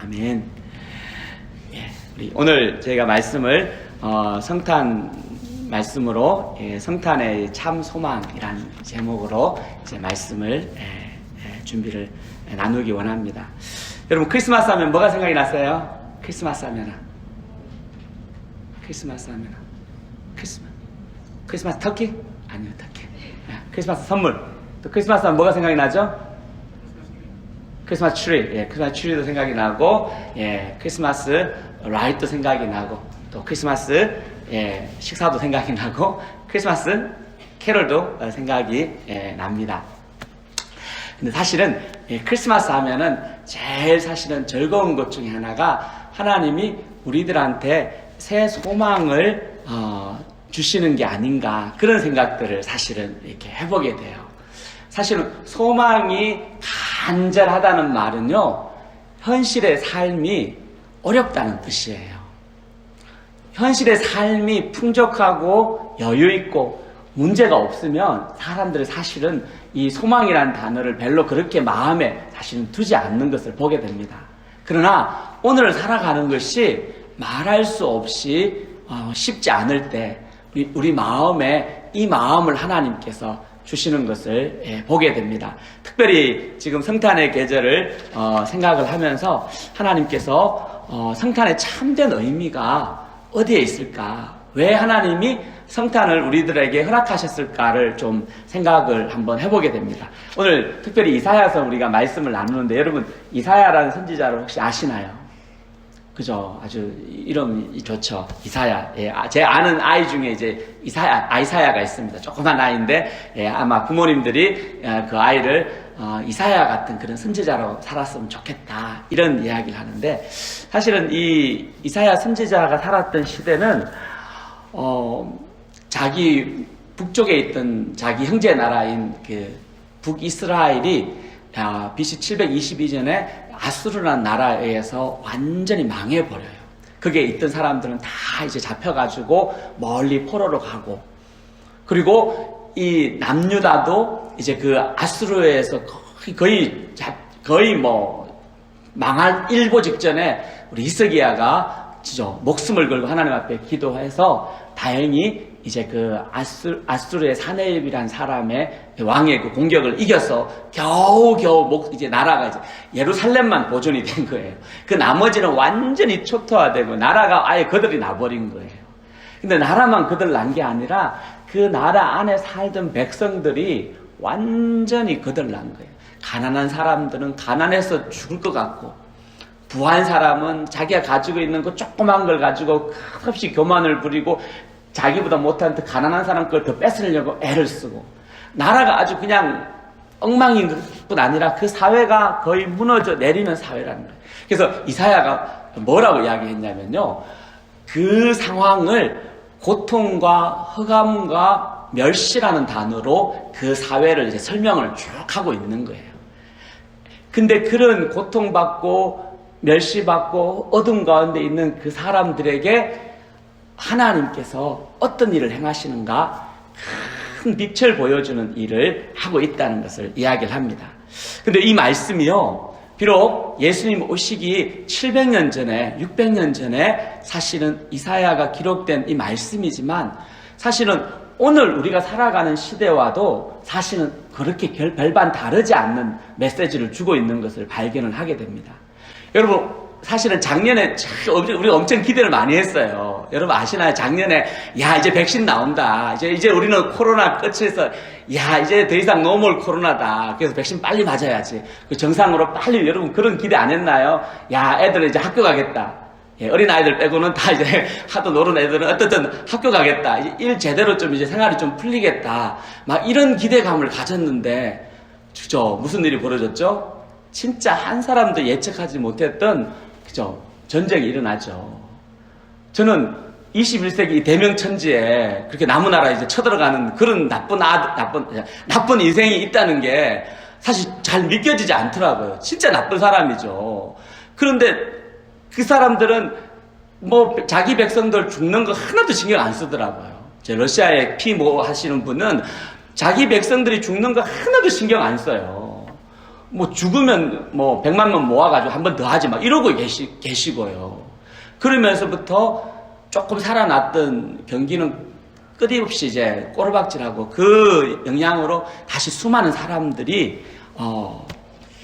아멘. 예, 우리 오늘 저희가 말씀을 성탄 말씀으로 성탄의 참 소망이란 제목으로 이제 말씀을 준비를 나누기 원합니다. 여러분 크리스마스 하면 뭐가 생각이 났어요? 크리스마스 하면 크리스마스 터키? 아니요, 터키. 크리스마스 선물. 또 크리스마스 하면 뭐가 생각이 나죠? 크리스마스 트리. 크리스마스 트리도 생각이 나고, 크리스마스 라이트도 생각이 나고, 또 크리스마스 식사도 생각이 나고, 크리스마스 캐럴도 생각이 납니다. 근데 사실은 크리스마스 하면은 제일 사실은 즐거운 것 중에 하나가 하나님이 우리들한테 새 소망을 주시는 게 아닌가, 그런 생각들을 사실은 이렇게 해보게 돼요. 사실은 소망이 간절하다는 말은요, 현실의 삶이 어렵다는 뜻이에요. 현실의 삶이 풍족하고 여유있고 문제가 없으면 사람들이 사실은 이 소망이라는 단어를 별로 그렇게 마음에 사실은 두지 않는 것을 보게 됩니다. 그러나 오늘을 살아가는 것이 말할 수 없이 쉽지 않을 때 우리 마음에 이 마음을 하나님께서 주시는 것을 보게 됩니다. 특별히 지금 성탄의 계절을 생각을 하면서 하나님께서 성탄의 참된 의미가 어디에 있을까? 왜 하나님이 성탄을 우리들에게 허락하셨을까를 좀 생각을 한번 해보게 됩니다. 오늘 특별히 이사야서 우리가 말씀을 나누는데, 여러분 이사야라는 선지자를 혹시 아시나요? 그죠? 아주 이름이 좋죠. 이사야. 제 아는 아이 중에 이제 이사야가 있습니다. 조그만 아이인데, 아마 부모님들이 그 아이를 이사야 같은 그런 선지자로 살았으면 좋겠다, 이런 이야기를 하는데, 사실은 이 이사야 선지자가 살았던 시대는 자기 북쪽에 있던 자기 형제 나라인 그 북이스라엘이 BC 722년에 아수르라는 나라에 의해서 완전히 망해버려요. 거기에 있던 사람들은 다 이제 잡혀가지고 멀리 포로로 가고, 그리고 이 남유다도 이제 그 아수르에서 거의 뭐 망할 일보 직전에 우리 히스기야가 목숨을 걸고 하나님 앞에 기도해서 다행히 이제 그 아수르의 사네립이라는 사람의 왕의 그 공격을 이겨서 겨우 이제 나라가 이제 예루살렘만 보존이 된 거예요. 그 나머지는 완전히 초토화되고 나라가 아예 거들이 나버린 거예요. 근데 나라만 거들 난 게 아니라 그 나라 안에 살던 백성들이 완전히 거들 난 거예요. 가난한 사람들은 가난해서 죽을 것 같고, 부한 사람은 자기가 가지고 있는 거 조그만 걸 가지고 끝없이 교만을 부리고 자기보다 못한 더 가난한 사람 걸 더 뺏으려고 애를 쓰고, 나라가 아주 그냥 엉망인 것뿐 아니라 그 사회가 거의 무너져 내리는 사회라는 거예요. 그래서 이사야가 뭐라고 이야기했냐면요, 그 상황을 고통과 흑암과 멸시라는 단어로 그 사회를 이제 설명을 쭉 하고 있는 거예요. 근데 그런 고통받고 멸시받고 어둠 가운데 있는 그 사람들에게 하나님께서 어떤 일을 행하시는가, 큰 빛을 보여주는 일을 하고 있다는 것을 이야기를 합니다. 근데 이 말씀이요, 비록 예수님 오시기 700년 전에 600년 전에 사실은 이사야가 기록된 이 말씀이지만, 사실은 오늘 우리가 살아가는 시대와도 사실은 그렇게 별반 다르지 않는 메시지를 주고 있는 것을 발견을 하게 됩니다. 여러분, 사실은 작년에 우리가 엄청 기대를 많이 했어요. 여러분 아시나요? 작년에 이제 백신 나온다. 이제 우리는 코로나 끝에서 이제 더 이상 노멀 코로나다. 그래서 백신 빨리 맞아야지. 그 정상으로 빨리, 여러분 그런 기대 안 했나요? 애들은 이제 학교 가겠다. 어린 아이들 빼고는 다 이제 하도 노는 애들은 어쨌든 학교 가겠다. 일 제대로 좀 이제 생활이 좀 풀리겠다. 막 이런 기대감을 가졌는데, 무슨 일이 벌어졌죠? 진짜 한 사람도 예측하지 못했던 전쟁이 일어나죠. 저는 21세기 대명천지에 그렇게 나무나라 이제 쳐들어가는 그런 나쁜 인생이 있다는 게 사실 잘 믿겨지지 않더라고요. 진짜 나쁜 사람이죠. 그런데 그 사람들은 뭐 자기 백성들 죽는 거 하나도 신경 안 쓰더라고요. 러시아에 하시는 분은 자기 백성들이 죽는 거 하나도 신경 안 써요. 뭐 죽으면 뭐 100만원 모아가지고 한 번 더 하지 막 이러고 계시고요. 그러면서부터 조금 살아났던 경기는 끊임없이 이제 꼬르박질하고 그 영향으로 다시 수많은 사람들이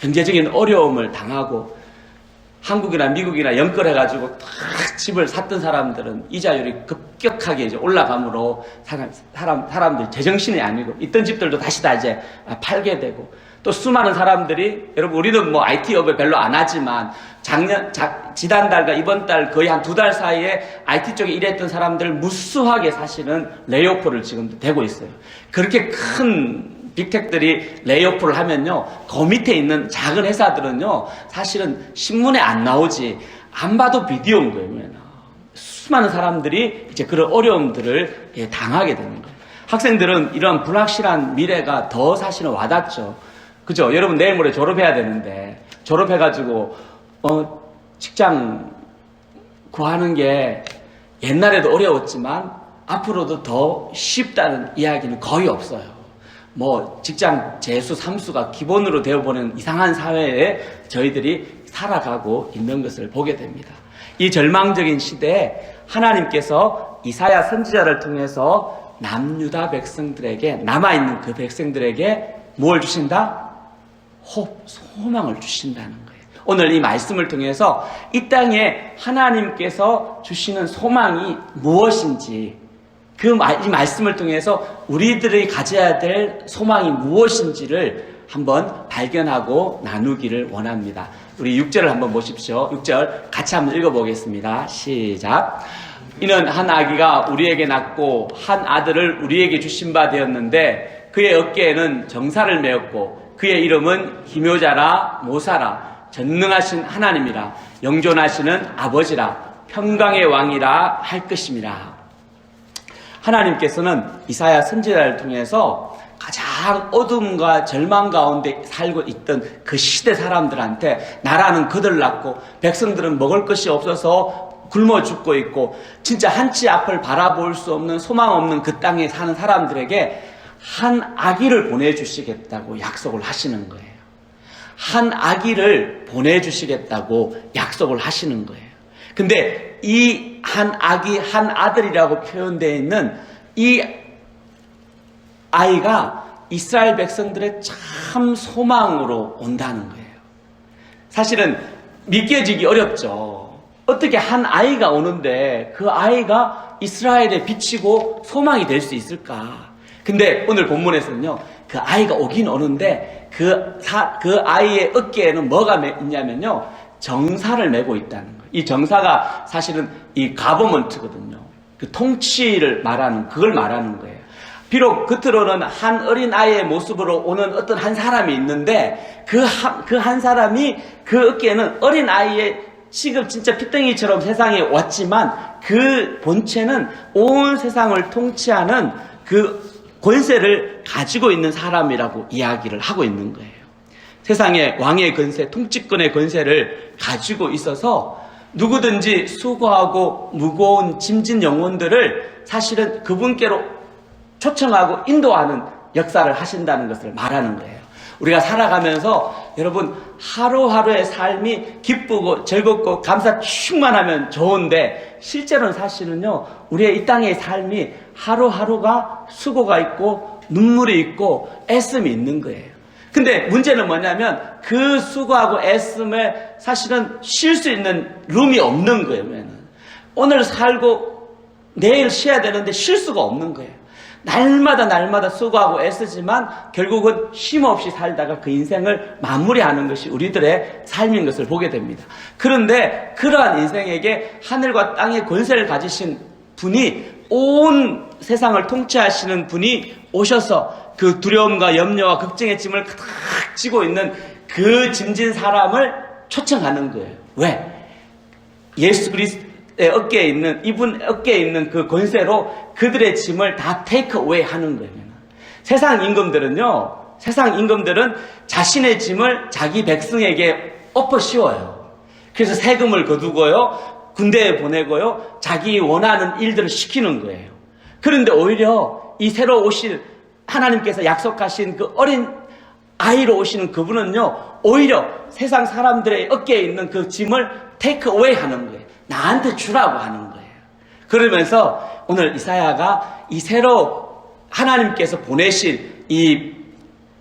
경제적인 어려움을 당하고 한국이나 미국이나 연끌해가지고 딱 집을 샀던 사람들은 이자율이 급격하게 이제 올라가므로 사람들 제정신이 아니고 있던 집들도 다시 다 이제 팔게 되고 또 수많은 사람들이 여러분 우리는 뭐 IT업에 별로 안 하지만 지난달과 이번 달 거의 한 2달 사이에 IT 쪽에 일했던 사람들 무수하게 사실은 레이오프를 지금 되고 있어요. 그렇게 큰 빅텍들이 레이오프를 하면요, 그 밑에 있는 작은 회사들은요, 사실은 신문에 안 나오지, 안 봐도 비디오인 거예요. 수많은 사람들이 이제 그런 어려움들을 당하게 되는 거예요. 학생들은 이런 불확실한 미래가 더 사실은 와닿죠. 그죠? 여러분 내일 모레 졸업해야 되는데, 졸업해가지고, 직장 구하는 게 옛날에도 어려웠지만, 앞으로도 더 쉽다는 이야기는 거의 없어요. 뭐 직장 재수, 삼수가 기본으로 되어보는 이상한 사회에 저희들이 살아가고 있는 것을 보게 됩니다. 이 절망적인 시대에 하나님께서 이사야 선지자를 통해서 남유다 백성들에게, 남아있는 그 백성들에게 뭘 주신다? 소망을 주신다는 거예요. 오늘 이 말씀을 통해서 이 땅에 하나님께서 주시는 소망이 무엇인지, 이 말씀을 통해서 우리들이 가져야 될 소망이 무엇인지를 한번 발견하고 나누기를 원합니다. 우리 6절을 한번 보십시오. 6절 같이 한번 읽어보겠습니다. 시작. 이는 한 아기가 우리에게 낳고 한 아들을 우리에게 주신 바 되었는데 그의 어깨에는 정사를 메었고 그의 이름은 기묘자라 모사라 전능하신 하나님이라 영존하시는 아버지라 평강의 왕이라 할 것임이라. 하나님께서는 이사야 선지자를 통해서 가장 어둠과 절망 가운데 살고 있던 그 시대 사람들한테 나라는 거들났고 백성들은 먹을 것이 없어서 굶어 죽고 있고 진짜 한치 앞을 바라볼 수 없는 소망 없는 그 땅에 사는 사람들에게 한 아기를 보내주시겠다고 약속을 하시는 거예요. 한 아기를 보내주시겠다고 약속을 하시는 거예요. 근데 이 한 아기, 한 아들이라고 표현되어 있는 이 아이가 이스라엘 백성들의 참 소망으로 온다는 거예요. 사실은 믿겨지기 어렵죠. 어떻게 한 아이가 오는데 그 아이가 이스라엘의 빛이고 소망이 될 수 있을까? 근데 오늘 본문에서는요, 그 아이가 오긴 오는데 그 아이의 어깨에는 뭐가 있냐면요, 정사를 메고 있다는 거예요. 이 정사가 사실은 이 가버먼트거든요. 그 통치를 말하는, 그걸 말하는 거예요. 비록 겉으로는 한 어린 아이의 모습으로 오는 어떤 한 사람이 있는데 그 한 사람이 그 어깨에는 어린 아이의 지금 진짜 피덩이처럼 세상에 왔지만 그 본체는 온 세상을 통치하는 그 권세를 가지고 있는 사람이라고 이야기를 하고 있는 거예요. 세상의 왕의 권세, 통치권의 권세를 가지고 있어서 누구든지 수고하고 무거운 짐진 영혼들을 사실은 그분께로 초청하고 인도하는 역사를 하신다는 것을 말하는 거예요. 우리가 살아가면서 여러분 하루하루의 삶이 기쁘고 즐겁고 감사 충만하면 좋은데 실제로는 사실은요, 우리의 이 땅의 삶이 하루하루가 수고가 있고 눈물이 있고 애씀이 있는 거예요. 근데 문제는 뭐냐면 그 수고하고 애씀에 사실은 쉴 수 있는 룸이 없는 거예요. 오늘 살고 내일 쉬어야 되는데 쉴 수가 없는 거예요. 날마다 수고하고 애쓰지만 결국은 쉼 없이 살다가 그 인생을 마무리하는 것이 우리들의 삶인 것을 보게 됩니다. 그런데 그러한 인생에게 하늘과 땅의 권세를 가지신 분이, 온 세상을 통치하시는 분이 오셔서 그 두려움과 염려와 걱정의 짐을 가득 지고 있는 그 짐진 사람을 초청하는 거예요. 왜? 예수 그리스도의 어깨에 있는, 이분 어깨에 있는 그 권세로 그들의 짐을 다 테이크 어웨이 하는 거예요. 세상 임금들은 자신의 짐을 자기 백성에게 엎어 씌워요. 그래서 세금을 거두고요, 군대에 보내고요, 자기 원하는 일들을 시키는 거예요. 그런데 오히려 이 새로 오실 하나님께서 약속하신 그 어린 아이로 오시는 그분은요, 오히려 세상 사람들의 어깨에 있는 그 짐을 테이크 어웨이 하는 거예요. 나한테 주라고 하는 거예요. 그러면서 오늘 이사야가 이 새로 하나님께서 보내실 이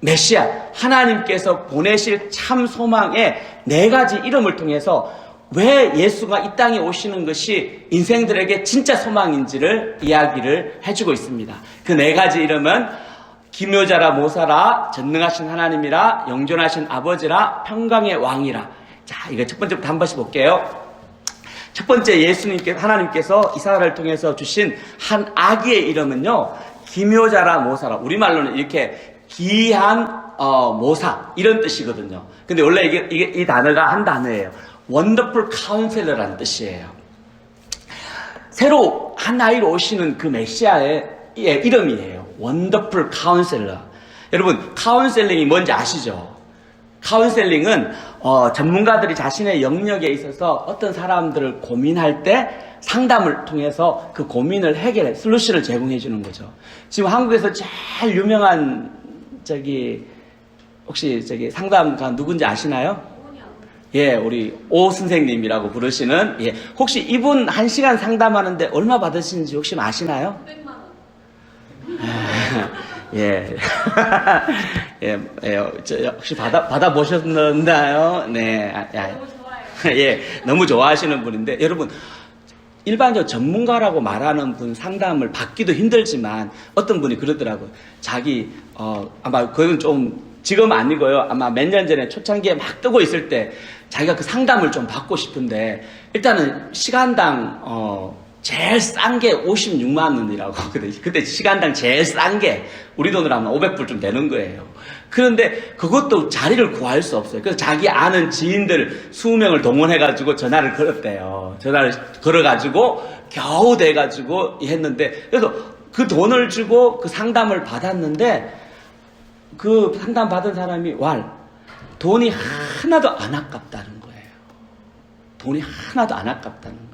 메시아, 하나님께서 보내실 참 소망의 4가지 이름을 통해서 왜 예수가 이 땅에 오시는 것이 인생들에게 진짜 소망인지를 이야기를 해주고 있습니다. 그 4가지 이름은 기묘자라 모사라, 전능하신 하나님이라, 영존하신 아버지라, 평강의 왕이라. 자, 이거 첫 번째부터 한 번씩 볼게요. 첫 번째 하나님께서 이사야를 통해서 주신 한 아기의 이름은요, 기묘자라 모사라. 우리말로는 이렇게 기한 모사 이런 뜻이거든요. 근데 원래 이게 이 단어가 한 단어예요. 원더풀 카운셀러라는 뜻이에요. 새로 한 아이로 오시는 그 메시아의 이름이에요. 원더풀 카운셀러. 여러분, 카운셀링이 뭔지 아시죠? 카운셀링은 전문가들이 자신의 영역에 있어서 어떤 사람들을 고민할 때 상담을 통해서 그 고민을 해결해 솔루션을 제공해 주는 거죠. 지금 한국에서 제일 유명한 혹시 상담가 누군지 아시나요? 예, 우리 오 선생님이라고 부르시는, 예, 혹시 이분 1시간 상담하는데 얼마 받으시는지 혹시 아시나요? 500만 원. 예. 혹시 받아보셨나요? 네. 너무 좋아요. 예, 너무 좋아하시는 분인데, 여러분, 일반적으로 전문가라고 말하는 분 상담을 받기도 힘들지만, 어떤 분이 그러더라고요. 아마 그건 좀, 지금 아니고요. 아마 몇 년 전에 초창기에 막 뜨고 있을 때, 자기가 그 상담을 좀 받고 싶은데, 일단은 시간당, 제일 싼 게 56만 원이라고. 그때 시간당 제일 싼 게 우리 돈으로 하면 500불 좀 되는 거예요. 그런데 그것도 자리를 구할 수 없어요. 그래서 자기 아는 지인들 20명을 동원해가지고 전화를 걸었대요. 전화를 걸어가지고 겨우 돼가지고 했는데, 그래서 그 돈을 주고 그 상담을 받았는데, 그 상담 받은 사람이 돈이 하나도 안 아깝다는 거예요. 돈이 하나도 안 아깝다는 거예요.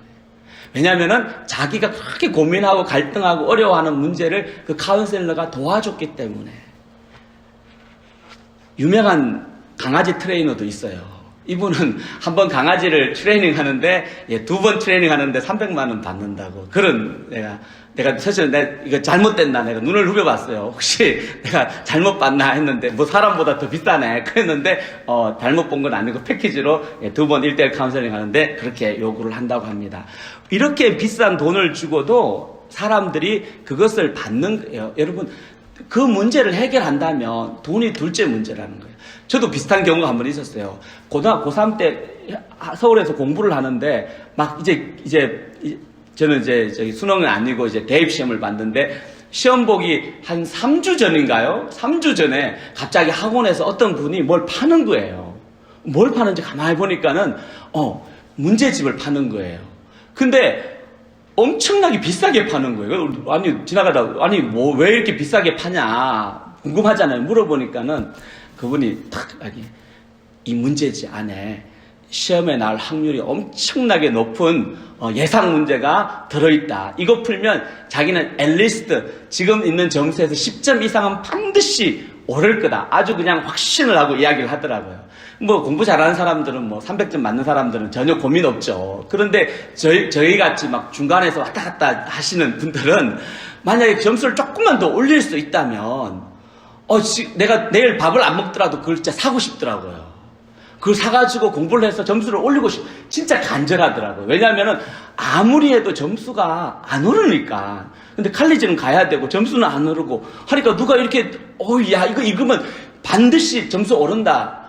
왜냐면은 자기가 그렇게 고민하고 갈등하고 어려워하는 문제를 그 카운셀러가 도와줬기 때문에. 유명한 강아지 트레이너도 있어요. 이분은 한번 강아지를 트레이닝 하는데, 2번 트레이닝 하는데 300만 원 받는다고. 내가 사실 이거 잘못됐나 내가 눈을 후벼봤어요. 혹시 내가 잘못 봤나 했는데, 사람보다 더 비싸네. 그랬는데, 잘못 본 건 아니고 패키지로 2번 1:1 카운셀링 하는데 그렇게 요구를 한다고 합니다. 이렇게 비싼 돈을 주고도 사람들이 그것을 받는 거예요. 여러분, 그 문제를 해결한다면 돈이 둘째 문제라는 거예요. 저도 비슷한 경우가 한 번 있었어요. 고3 때 서울에서 공부를 하는데, 저는 수능은 아니고 대입시험을 봤는데, 시험 보기 한 3주 전인가요? 3주 전에 갑자기 학원에서 어떤 분이 뭘 파는 거예요. 뭘 파는지 가만히 보니까는, 문제집을 파는 거예요. 근데 엄청나게 비싸게 파는 거예요. 지나가다가, 왜 이렇게 비싸게 파냐, 궁금하잖아요. 물어보니까는 그분이 이 문제지 안에 시험에 나올 확률이 엄청나게 높은 예상 문제가 들어있다. 이거 풀면 자기는 앨리스트 지금 있는 점수에서 10점 이상은 반드시 오를 거다. 아주 그냥 확신을 하고 이야기를 하더라고요. 공부 잘하는 사람들은 300점 맞는 사람들은 전혀 고민 없죠. 그런데 저희 같이 막 중간에서 왔다 갔다 하시는 분들은 만약에 점수를 조금만 더 올릴 수 있다면, 내가 내일 밥을 안 먹더라도 그걸 진짜 사고 싶더라고요. 그걸 사가지고 공부를 해서 점수를 올리고 진짜 간절하더라고요. 왜냐하면은 아무리 해도 점수가 안 오르니까. 근데 칼리지는 가야 되고 점수는 안 오르고 하니까 누가 이렇게 이거 읽으면 반드시 점수 오른다.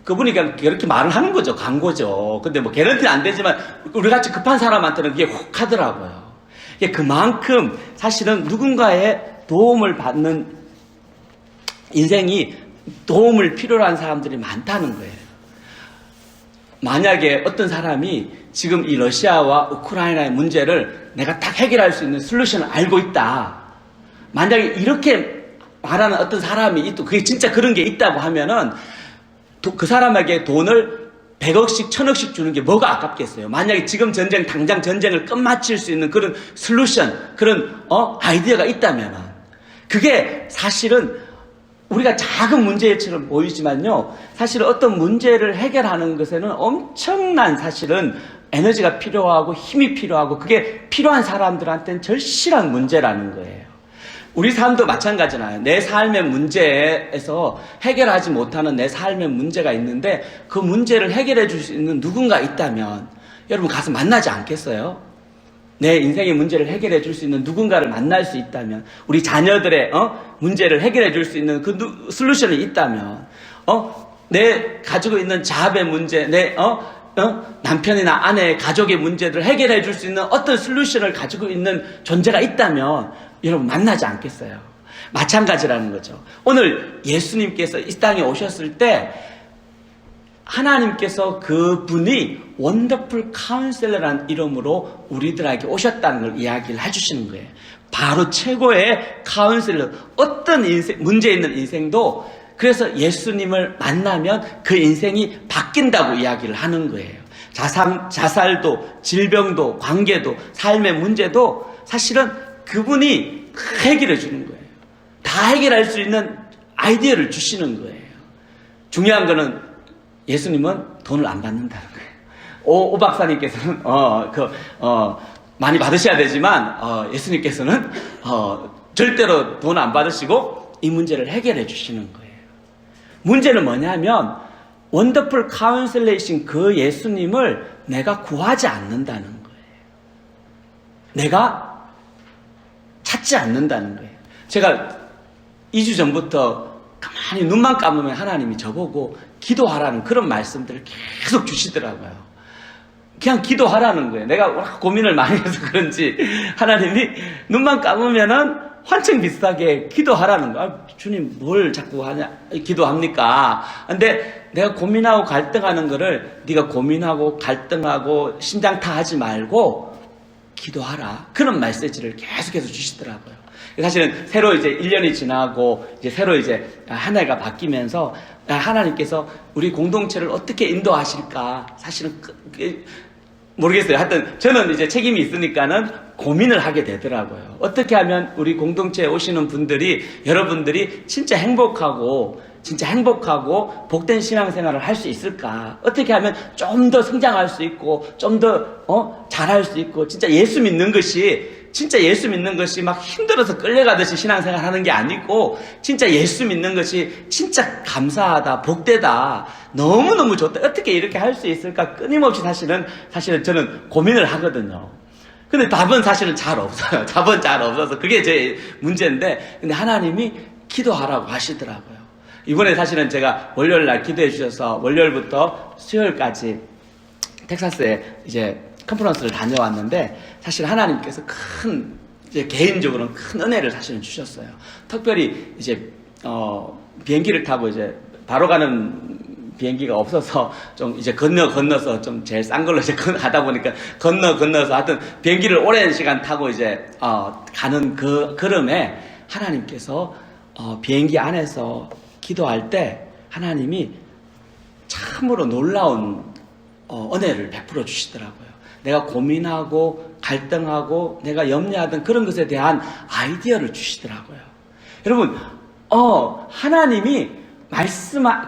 그분이 그렇게 말을 하는 거죠. 광고죠. 근데 개런티는 안 되지만 우리 같이 급한 사람한테는 그게 혹 하더라고요. 그만큼 사실은 누군가의 도움을 받는 인생이 도움을 필요로 하는 사람들이 많다는 거예요. 만약에 어떤 사람이 지금 이 러시아와 우크라이나의 문제를 내가 딱 해결할 수 있는 솔루션을 알고 있다. 만약에 이렇게 말하는 어떤 사람이 있고 그게 진짜 그런 게 있다고 하면은 그 사람에게 돈을 100억씩 1000억씩 주는 게 뭐가 아깝겠어요. 만약에 지금 당장 전쟁을 끝마칠 수 있는 그런 솔루션, 그런 아이디어가 있다면 그게 사실은 우리가 작은 문제처럼 보이지만요, 사실 어떤 문제를 해결하는 것에는 엄청난 사실은 에너지가 필요하고 힘이 필요하고 그게 필요한 사람들한테는 절실한 문제라는 거예요. 우리 삶도 마찬가지잖아요. 내 삶의 문제에서 해결하지 못하는 내 삶의 문제가 있는데 그 문제를 해결해 줄 수 있는 누군가 있다면 여러분 가서 만나지 않겠어요? 내 인생의 문제를 해결해 줄 수 있는 누군가를 만날 수 있다면, 우리 자녀들의 문제를 해결해 줄 수 있는 그 솔루션이 있다면, 내 가지고 있는 자합의 문제, 내 남편이나 아내의 가족의 문제를 해결해 줄 수 있는 어떤 솔루션을 가지고 있는 존재가 있다면 여러분 만나지 않겠어요? 마찬가지라는 거죠. 오늘 예수님께서 이 땅에 오셨을 때 하나님께서 그분이 원더풀 카운셀러라는 이름으로 우리들에게 오셨다는 걸 이야기를 해주시는 거예요. 바로 최고의 카운셀러. 어떤 문제 있는 인생도 그래서 예수님을 만나면 그 인생이 바뀐다고 이야기를 하는 거예요. 자살도, 질병도, 관계도, 삶의 문제도 사실은 그분이 해결해 주는 거예요. 다 해결할 수 있는 아이디어를 주시는 거예요. 중요한 거는 예수님은 돈을 안 받는다는 거예요. 오 박사님께서는 많이 받으셔야 되지만 예수님께서는 절대로 돈 안 받으시고 이 문제를 해결해 주시는 거예요. 문제는 뭐냐면 원더풀 카운셀러이신 그 예수님을 내가 구하지 않는다는 거예요. 내가 찾지 않는다는 거예요. 제가 2주 전부터 가만히 눈만 감으면 하나님이 저보고 기도하라는 그런 말씀들을 계속 주시더라고요. 그냥 기도하라는 거예요. 내가 워낙 고민을 많이 해서 그런지 하나님이 눈만 감으면은 환청 비슷하게 기도하라는 거야. 주님 뭘 자꾸 기도합니까? 근데 내가 고민하고 갈등하는 거를 네가 고민하고 갈등하고 심장타하지 말고 기도하라. 그런 메시지를 계속해서 주시더라고요. 사실은 새로 이제 1년이 지나고 이제 새로 이제 한 해가 바뀌면서 하나님께서 우리 공동체를 어떻게 인도하실까 사실은 모르겠어요. 하여튼 저는 이제 책임이 있으니까는 고민을 하게 되더라고요. 어떻게 하면 우리 공동체에 오시는 분들이 여러분들이 진짜 행복하고 복된 신앙생활을 할 수 있을까? 어떻게 하면 좀 더 성장할 수 있고 좀 더 잘할 수 있고 진짜 예수 믿는 것이 막 힘들어서 끌려가듯이 신앙생활 하는 게 아니고 진짜 예수 믿는 것이 진짜 감사하다, 복되다, 너무너무 좋다. 어떻게 이렇게 할 수 있을까? 끊임없이 사실은 저는 고민을 하거든요. 근데 답은 사실은 잘 없어요. 답은 잘 없어서 그게 제 문제인데, 근데 하나님이 기도하라고 하시더라고요. 이번에 사실은 제가 월요일 날 기도해 주셔서 월요일부터 수요일까지 텍사스에 이제 컨퍼런스를 다녀왔는데 사실 하나님께서 개인적으로는 큰 은혜를 사실은 주셨어요. 특별히 이제 비행기를 타고 이제 바로 가는 비행기가 없어서 좀 이제 건너서 좀 제일 싼 걸로 이제 가다 보니까 건너서 하여튼 비행기를 오랜 시간 타고 이제 가는 그 걸음에 하나님께서 비행기 안에서 기도할 때 하나님이 참으로 놀라운 은혜를 베풀어 주시더라고요. 내가 고민하고 갈등하고 내가 염려하던 그런 것에 대한 아이디어를 주시더라고요. 여러분, 하나님이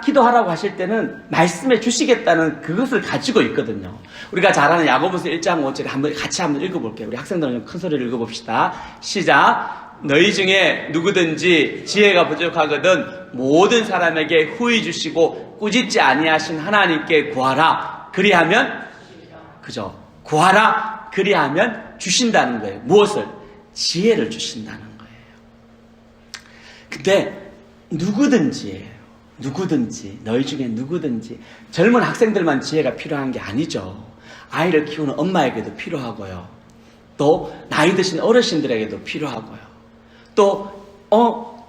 기도하라고 하실 때는 말씀해 주시겠다는 그것을 가지고 있거든요. 우리가 잘 아는 야고보서 1장 5절에 같이 한번 읽어볼게요. 우리 학생들은 좀 큰 소리를 읽어봅시다. 시작. 너희 중에 누구든지 지혜가 부족하거든 모든 사람에게 후히 주시고 꾸짖지 아니하신 하나님께 구하라. 그리하면 그죠? 구하라. 그리하면 주신다는 거예요. 무엇을? 지혜를 주신다는 거예요. 근데 누구든지예요. 너희 중에 누구든지. 젊은 학생들만 지혜가 필요한 게 아니죠. 아이를 키우는 엄마에게도 필요하고요. 또 나이 드신 어르신들에게도 필요하고요. 또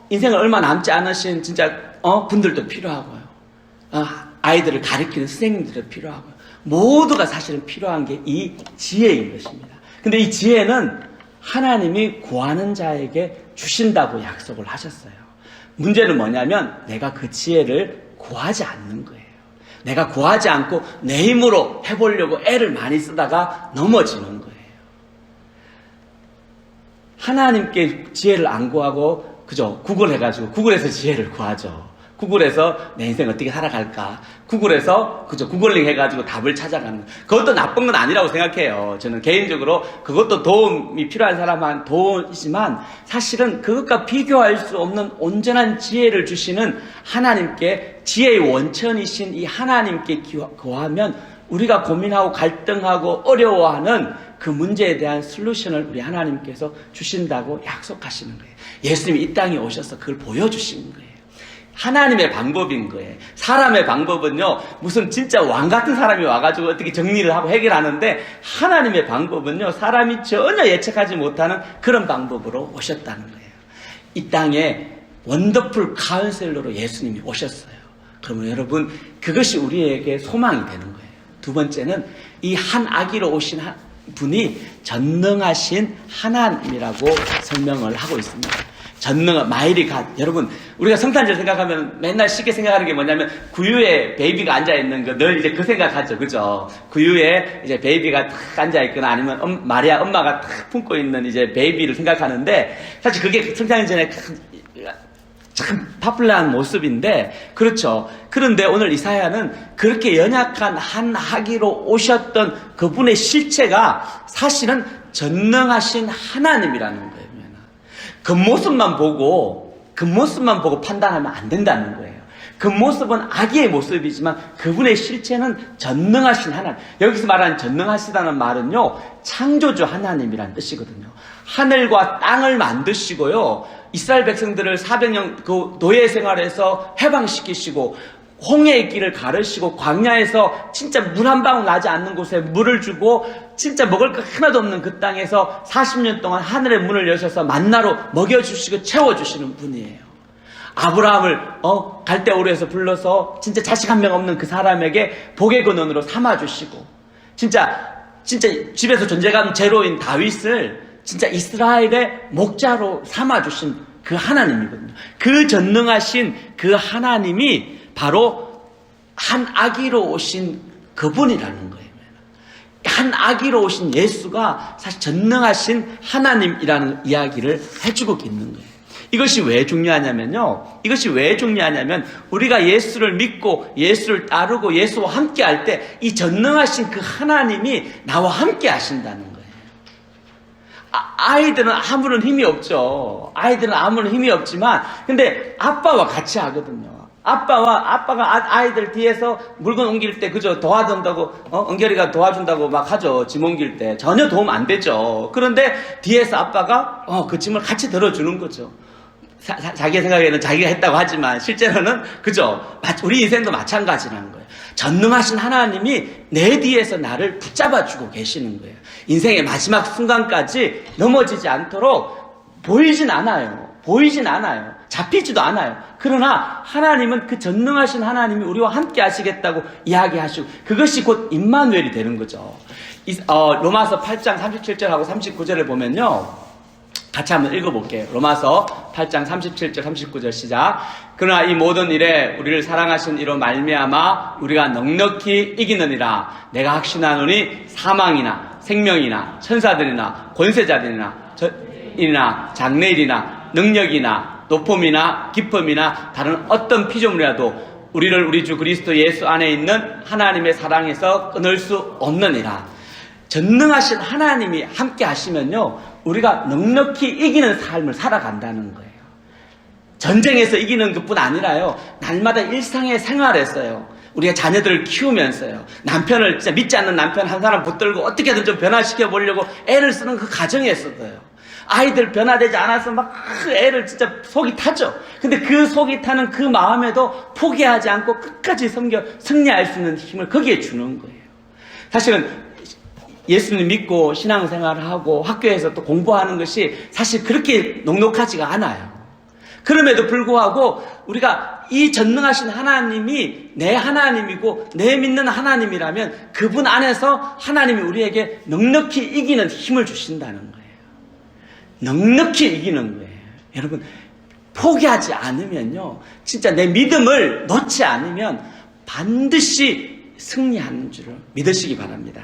인생을 얼마 남지 않으신 진짜 분들도 필요하고요. 아이들을 가르치는 선생님들도 필요하고요. 모두가 사실은 필요한 게 이 지혜인 것입니다. 근데 이 지혜는 하나님이 구하는 자에게 주신다고 약속을 하셨어요. 문제는 뭐냐면 내가 그 지혜를 구하지 않는 거예요. 내가 구하지 않고 내 힘으로 해보려고 애를 많이 쓰다가 넘어지는 거예요. 하나님께 지혜를 안 구하고 그죠? 구글 해가지고, 구글에서 지혜를 구하죠. 구글에서 내 인생 어떻게 살아갈까? 구글에서, 그죠? 구글링 해가지고 답을 찾아가는 거. 그것도 나쁜 건 아니라고 생각해요. 저는 개인적으로 그것도 도움이 필요한 사람한 도움이지만 사실은 그것과 비교할 수 없는 온전한 지혜를 주시는 하나님께, 지혜의 원천이신 이 하나님께 구하면 우리가 고민하고 갈등하고 어려워하는 그 문제에 대한 솔루션을 우리 하나님께서 주신다고 약속하시는 거예요. 예수님이 이 땅에 오셔서 그걸 보여주신 거예요. 하나님의 방법인 거예요. 사람의 방법은요, 무슨 진짜 왕 같은 사람이 와가지고 어떻게 정리를 하고 해결하는데, 하나님의 방법은요, 사람이 전혀 예측하지 못하는 그런 방법으로 오셨다는 거예요. 이 땅에 원더풀 카운셀러로 예수님이 오셨어요. 그러면 여러분, 그것이 우리에게 소망이 되는 거예요. 두 번째는 이 한 아기로 오신 분이 전능하신 하나님이라고 설명을 하고 있습니다. 전능한 마이리 갓. 여러분, 우리가 성탄절 생각하면 맨날 쉽게 생각하는 게 뭐냐면 구유에 베이비가 앉아 있는 거 늘 이제 그 생각하죠, 그죠? 구유에 이제 베이비가 탁 앉아 있거나 아니면 마리아 엄마가 탁 품고 있는 이제 베이비를 생각하는데, 사실 그게 성탄전에 참 파플러한 모습인데, 그렇죠. 그런데 오늘 이사야는 그렇게 연약한 한 아기로 오셨던 그분의 실체가 사실은 전능하신 하나님이라는 거예요. 겉모습만 보고 판단하면 안 된다는 거예요. 겉모습은 아기의 모습이지만 그분의 실체는 전능하신 하나님. 여기서 말하는 전능하시다는 말은요, 창조주 하나님이라는 뜻이거든요. 하늘과 땅을 만드시고요, 이스라엘 백성들을 400년 그 노예 생활에서 해방시키시고, 홍해의 길을 가르시고, 광야에서 진짜 물 한 방울 나지 않는 곳에 물을 주고, 진짜 먹을 거 하나도 없는 그 땅에서 40년 동안 하늘의 문을 여셔서 만나로 먹여주시고 채워주시는 분이에요. 아브라함을 갈대오르에서 불러서 진짜 자식 한 명 없는 그 사람에게 복의 근원으로 삼아주시고, 진짜 집에서 존재감 제로인 다윗을 진짜 이스라엘의 목자로 삼아주신 그 하나님이거든요. 그 전능하신 그 하나님이 바로 한 아기로 오신 그분이라는 거예요. 한 아기로 오신 예수가 사실 전능하신 하나님이라는 이야기를 해주고 있는 거예요. 이것이 왜 중요하냐면요, 우리가 예수를 믿고 예수를 따르고 예수와 함께 할 때 이 전능하신 그 하나님이 나와 함께 하신다는 거예요. 아이들은 아무런 힘이 없죠. 없지만 근데 아빠와 같이 하거든요. 아빠가 아이들 뒤에서 물건 옮길 때, 그죠? 도와준다고, 은결이가 도와준다고 막 하죠. 짐 옮길 때. 전혀 도움 안 되죠. 그런데 뒤에서 아빠가, 그 짐을 같이 들어주는 거죠. 자기 생각에는 자기가 했다고 하지만, 실제로는, 그죠? 우리 인생도 마찬가지라는 거예요. 전능하신 하나님이 내 뒤에서 나를 붙잡아주고 계시는 거예요. 인생의 마지막 순간까지 넘어지지 않도록 보이진 않아요. 잡히지도 않아요. 그러나 하나님은 그 전능하신 하나님이 우리와 함께 하시겠다고 이야기하시고, 그것이 곧 임마누엘이 되는 거죠. 로마서 8장 37절하고 39절을 보면요, 같이 한번 읽어볼게요. 로마서 8장 37절 39절 시작. 그러나 이 모든 일에 우리를 사랑하신 이로 말미암아 우리가 넉넉히 이기느니라. 내가 확신하노니 사망이나 생명이나 천사들이나 권세자들이나 장래일이나 능력이나 높음이나 깊음이나 다른 어떤 피조물이라도 우리를 우리 주 그리스도 예수 안에 있는 하나님의 사랑에서 끊을 수 없느니라. 전능하신 하나님이 함께 하시면요, 우리가 넉넉히 이기는 삶을 살아간다는 거예요. 전쟁에서 이기는 것뿐 아니라요, 날마다 일상의 생활에서요, 우리가 자녀들을 키우면서요, 남편을 진짜 믿지 않는 남편 한 사람 붙들고 어떻게든 좀 변화시켜 보려고 애를 쓰는 그 가정에서도요, 아이들 변화되지 않아서 막 애를 진짜 속이 타죠. 근데 그 속이 타는 그 마음에도 포기하지 않고 끝까지 승리할 수 있는 힘을 거기에 주는 거예요. 사실은 예수님 믿고 신앙생활을 하고 학교에서 또 공부하는 것이 사실 그렇게 녹록하지가 않아요. 그럼에도 불구하고 우리가 이 전능하신 하나님이 내 하나님이고 내 믿는 하나님이라면 그분 안에서 하나님이 우리에게 넉넉히 이기는 힘을 주신다는 거예요. 넉넉히 이기는 거예요. 여러분, 포기하지 않으면요, 진짜 내 믿음을 놓지 않으면 반드시 승리하는 줄을 믿으시기 바랍니다.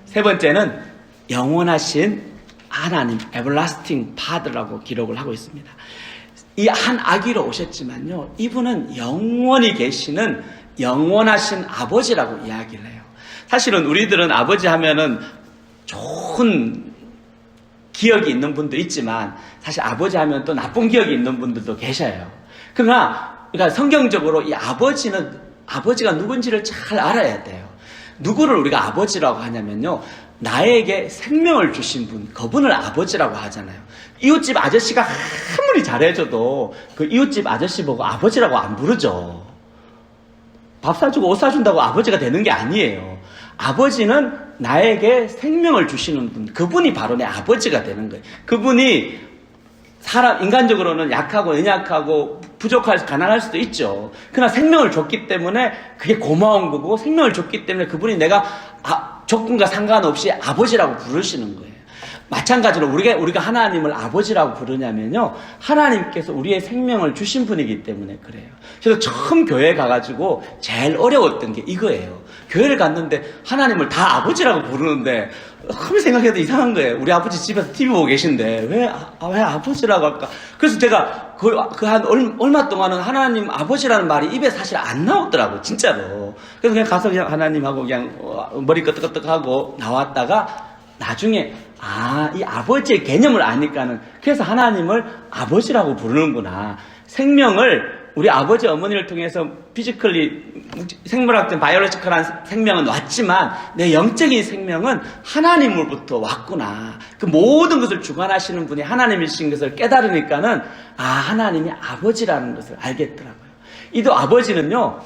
세 번째는 영원하신 하나님, everlasting Father라고 기록을 하고 있습니다. 이 한 아기로 오셨지만요, 이분은 영원히 계시는 영원하신 아버지라고 이야기를 해요. 사실은 우리들은 아버지 하면은 좋은 기억이 있는 분도 있지만 사실 아버지 하면 또 나쁜 기억이 있는 분들도 계셔요. 그러니까 성경적으로 이 아버지가 누군지를 잘 알아야 돼요. 누구를 우리가 아버지라고 하냐면요, 나에게 생명을 주신 분, 그분을 아버지라고 하잖아요. 이웃집 아저씨가 아무리 잘해줘도 그 이웃집 아저씨 보고 아버지라고 안 부르죠. 밥 사주고 옷 사준다고 아버지가 되는 게 아니에요. 아버지는 나에게 생명을 주시는 분, 그분이 바로 내 아버지가 되는 거예요. 그분이 인간적으로는 약하고 연약하고 부족할, 가난할 수도 있죠. 그러나 생명을 줬기 때문에 그게 고마운 거고, 생명을 줬기 때문에 그분이 내가 조건과 상관없이 아버지라고 부르시는 거예요. 마찬가지로 우리가 하나님을 아버지라고 부르냐면요, 하나님께서 우리의 생명을 주신 분이기 때문에 그래요. 그래서 처음 교회 가가지고 제일 어려웠던 게 이거예요. 교회를 갔는데 하나님을 다 아버지라고 부르는데 아무리 생각해도 이상한 거예요. 우리 아버지 집에서 TV 보고 계신데 왜 아버지라고 할까? 그래서 제가 얼마 동안은 하나님 아버지라는 말이 입에 사실 안 나오더라고요, 진짜로. 그래서 그냥 가서 그냥 하나님하고 그냥 머리 끄덕끄덕하고 나왔다가 나중에 이 아버지의 개념을 아니까는, 그래서 하나님을 아버지라고 부르는구나. 생명을 우리 아버지 어머니를 통해서 피지컬리 생물학적 바이올로지컬한 생명은 왔지만 내 영적인 생명은 하나님으로부터 왔구나. 그 모든 것을 주관하시는 분이 하나님이신 것을 깨달으니까는 하나님이 아버지라는 것을 알겠더라고요. 이도 아버지는요,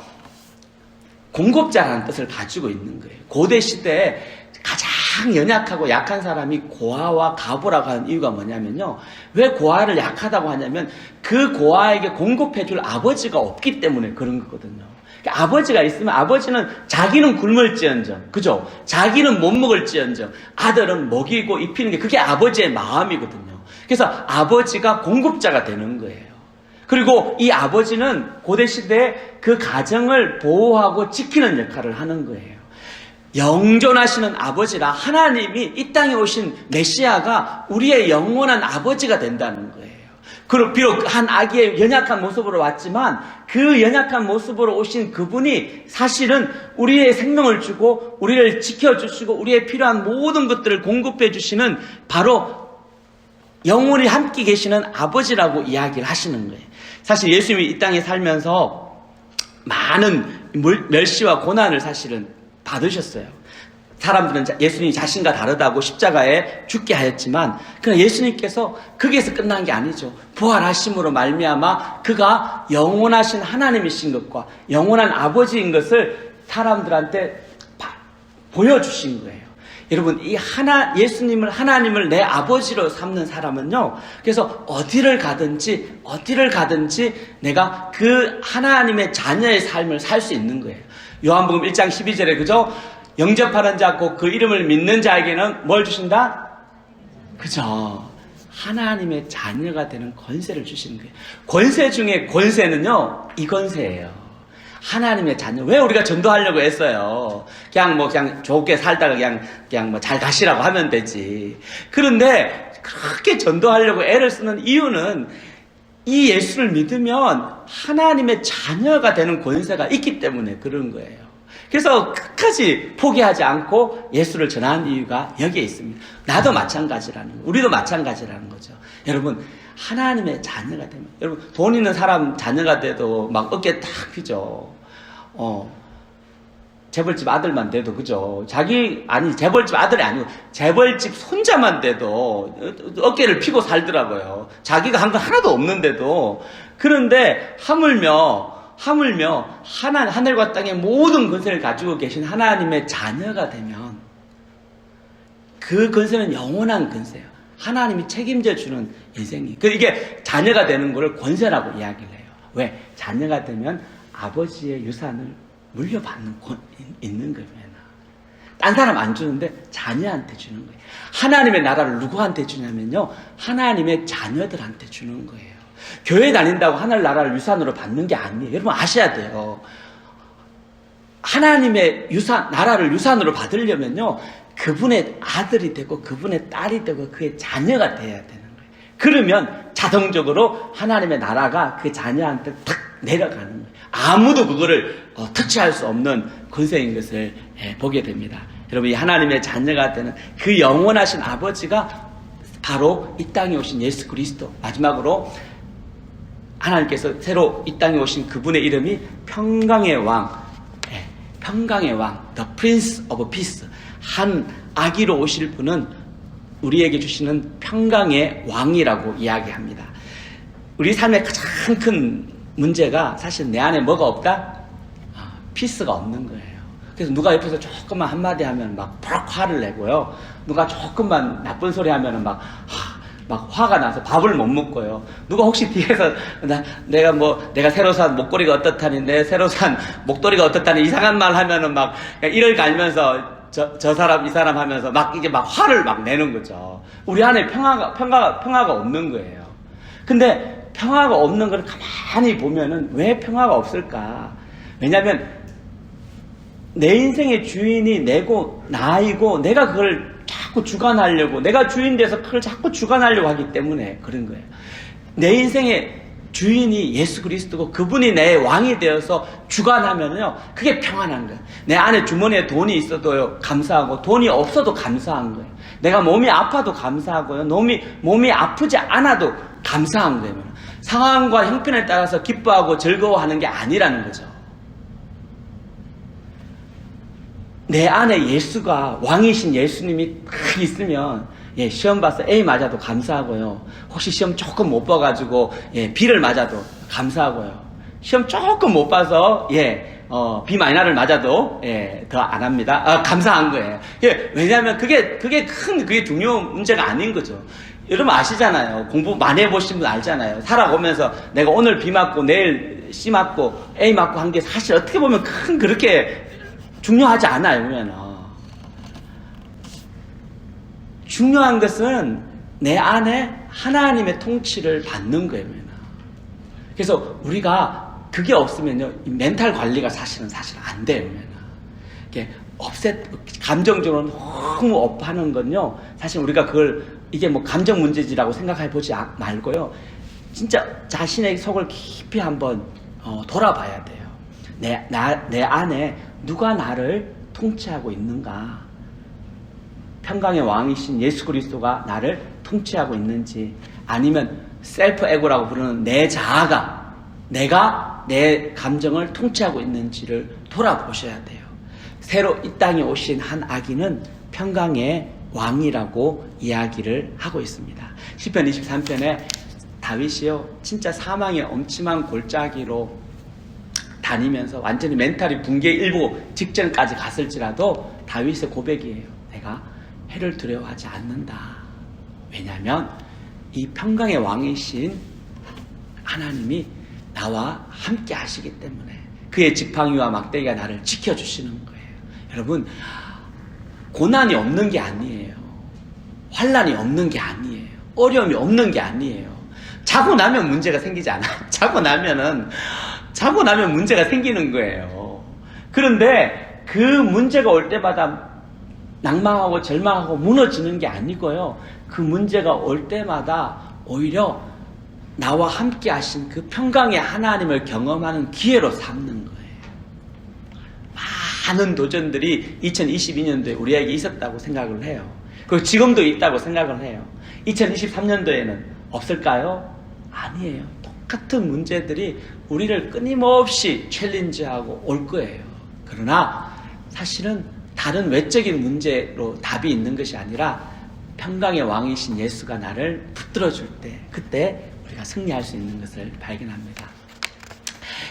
공급자라는 뜻을 가지고 있는 거예요. 고대 시대에 가장 연약하고 약한 사람이 고아와 가부라고 하는 이유가 뭐냐면요, 왜 고아를 약하다고 하냐면 그 고아에게 공급해줄 아버지가 없기 때문에 그런 거거든요. 그러니까 아버지가 있으면 아버지는 자기는 굶을지언정, 그죠? 자기는 못 먹을지언정 아들은 먹이고 입히는 게 그게 아버지의 마음이거든요. 그래서 아버지가 공급자가 되는 거예요. 그리고 이 아버지는 고대 시대에 그 가정을 보호하고 지키는 역할을 하는 거예요. 영존하시는 아버지라 하나님이 이 땅에 오신 메시아가 우리의 영원한 아버지가 된다는 거예요. 그리고 비록 한 아기의 연약한 모습으로 왔지만 그 연약한 모습으로 오신 그분이 사실은 우리의 생명을 주고 우리를 지켜주시고 우리의 필요한 모든 것들을 공급해 주시는 바로 영원히 함께 계시는 아버지라고 이야기를 하시는 거예요. 사실 예수님이 이 땅에 살면서 많은 멸시와 고난을 사실은 받으셨어요. 사람들은 예수님이 자신과 다르다고 십자가에 죽게 하였지만 그러나 예수님께서 거기에서 끝난 게 아니죠. 부활하심으로 말미암아 그가 영원하신 하나님이신 것과 영원한 아버지인 것을 사람들한테 보여주신 거예요. 여러분, 예수님을, 하나님을 내 아버지로 삼는 사람은요, 그래서 어디를 가든지 내가 그 하나님의 자녀의 삶을 살 수 있는 거예요. 요한복음 1장 12절에, 그죠? 영접하는 자, 곧 그 이름을 믿는 자에게는 뭘 주신다? 그죠? 하나님의 자녀가 되는 권세를 주시는 거예요. 권세 중에 권세는요, 이 권세예요. 하나님의 자녀. 왜 우리가 전도하려고 했어요? 그냥 좋게 살다가 그냥 잘 가시라고 하면 되지. 그런데 그렇게 전도하려고 애를 쓰는 이유는 이 예수를 믿으면 하나님의 자녀가 되는 권세가 있기 때문에 그런 거예요. 그래서 끝까지 포기하지 않고 예수를 전하는 이유가 여기에 있습니다. 나도 마찬가지라는 거, 우리도 마찬가지라는 거죠. 여러분, 하나님의 자녀가 되면, 여러분, 돈 있는 사람 자녀가 돼도 막 어깨 딱 펴죠. 재벌집 아들만 돼도, 그죠? 재벌집 아들이 아니고, 재벌집 손자만 돼도 어깨를 펴고 살더라고요. 자기가 한 거 하나도 없는데도. 그런데 하물며 하늘과 땅의 모든 권세를 가지고 계신 하나님의 자녀가 되면 그 권세는 영원한 권세예요. 하나님이 책임져 주는 인생이. 이게 자녀가 되는 거를 권세라고 이야기를 해요. 왜? 자녀가 되면 아버지의 유산을 물려받는 있는 거예요. 딴 사람 안 주는데 자녀한테 주는 거예요. 하나님의 나라를 누구한테 주냐면요, 하나님의 자녀들한테 주는 거예요. 교회 다닌다고 하늘나라를 유산으로 받는 게 아니에요. 여러분 아셔야 돼요. 하나님의 나라를 유산으로 받으려면요, 그분의 아들이 되고 그분의 딸이 되고 그의 자녀가 돼야 되는 거예요. 그러면 자동적으로 하나님의 나라가 그 자녀한테 탁 내려가는 거예요. 아무도 그거를 터치할 수 없는 권세인 것을 보게 됩니다. 여러분, 이 하나님의 자녀가 되는 그 영원하신 아버지가 바로 이 땅에 오신 예수 그리스도, 마지막으로 하나님께서 새로 이 땅에 오신 그분의 이름이 평강의 왕, 평강의 왕, The Prince of Peace. 한 아기로 오실 분은 우리에게 주시는 평강의 왕이라고 이야기합니다. 우리 삶의 가장 큰 문제가 사실 내 안에 뭐가 없다? 피스가 없는 거예요. 그래서 누가 옆에서 조금만 한마디 하면 막 화를 내고요. 누가 조금만 나쁜 소리 하면 막 화가 나서 밥을 못 먹고요. 누가 혹시 뒤에서 내가 새로 산 목걸이가 어떻다니, 내 새로 산 목도리가 어떻다니 이상한 말 하면은 막 이를 갈면서 저 사람 이 사람 하면서 막 이게 막 화를 막 내는 거죠. 우리 안에 평화가 없는 거예요. 근데 평화가 없는 걸 가만히 보면은 왜 평화가 없을까? 왜냐하면 내 인생의 주인이 나이고 내가 그걸 자꾸 주관하려고, 내가 주인 돼서 그걸 자꾸 주관하려고 하기 때문에 그런 거예요. 내 인생의 주인이 예수 그리스도고 그분이 내 왕이 되어서 주관하면요, 그게 평안한 거예요. 내 안에 주머니에 돈이 있어도 감사하고 돈이 없어도 감사한 거예요. 내가 몸이 아파도 감사하고요, 몸이 아프지 않아도 감사한 거예요. 상황과 형편에 따라서 기뻐하고 즐거워하는 게 아니라는 거죠. 내 안에 예수가, 왕이신 예수님이 딱 있으면, 시험 봐서 A 맞아도 감사하고요. 혹시 시험 조금 못 봐가지고, B를 맞아도 감사하고요. 시험 조금 못 봐서, B 마이너를 맞아도, 더 안 합니다. 감사한 거예요. 왜냐하면 그게 중요한 문제가 아닌 거죠. 여러분 아시잖아요. 공부 많이 해보신 분 알잖아요. 살아오면서 내가 오늘 B 맞고 내일 C 맞고 A 맞고 한 게 사실 어떻게 보면 그렇게 중요하지 않아요. 보면은 중요한 것은 내 안에 하나님의 통치를 받는 거예요. 그래서 우리가 그게 없으면요, 멘탈 관리가 사실은 안 돼요. 이게 감정적으로 너무 업하는 건요, 사실 우리가 이게 뭐 감정 문제지라고 생각해 보지 말고요, 진짜 자신의 속을 깊이 한번 돌아봐야 돼요. 내 안에 누가 나를 통치하고 있는가? 평강의 왕이신 예수 그리스도가 나를 통치하고 있는지, 아니면 셀프 에고라고 부르는 내 자아가 내가 내 감정을 통치하고 있는지를 돌아보셔야 돼요. 새로 이 땅에 오신 한 아기는 평강의 왕이라고 이야기를 하고 있습니다. 시편 23편에 다윗이요, 진짜 사망의 엄침한 골짜기로 다니면서 완전히 멘탈이 붕괴 일부 직전까지 갔을지라도 다윗의 고백이에요. 내가 해를 두려워하지 않는다. 왜냐하면 이 평강의 왕이신 하나님이 나와 함께 하시기 때문에, 그의 지팡이와 막대기가 나를 지켜주시는 거예요. 여러분, 고난이 없는 게 아니에요. 환난이 없는 게 아니에요. 어려움이 없는 게 아니에요. 자고 나면 문제가 생기지 않아요. 자고 나면 문제가 생기는 거예요. 그런데 그 문제가 올 때마다 낭망하고 절망하고 무너지는 게 아니고요, 그 문제가 올 때마다 오히려 나와 함께 하신 그 평강의 하나님을 경험하는 기회로 삼는 거예요. 많은 도전들이 2022년도에 우리에게 있었다고 생각을 해요. 그리고 지금도 있다고 생각을 해요. 2023년도에는 없을까요? 아니에요. 똑같은 문제들이 우리를 끊임없이 챌린지하고 올 거예요. 그러나 사실은 다른 외적인 문제로 답이 있는 것이 아니라 평강의 왕이신 예수가 나를 붙들어 줄 때, 그때 우리가 승리할 수 있는 것을 발견합니다.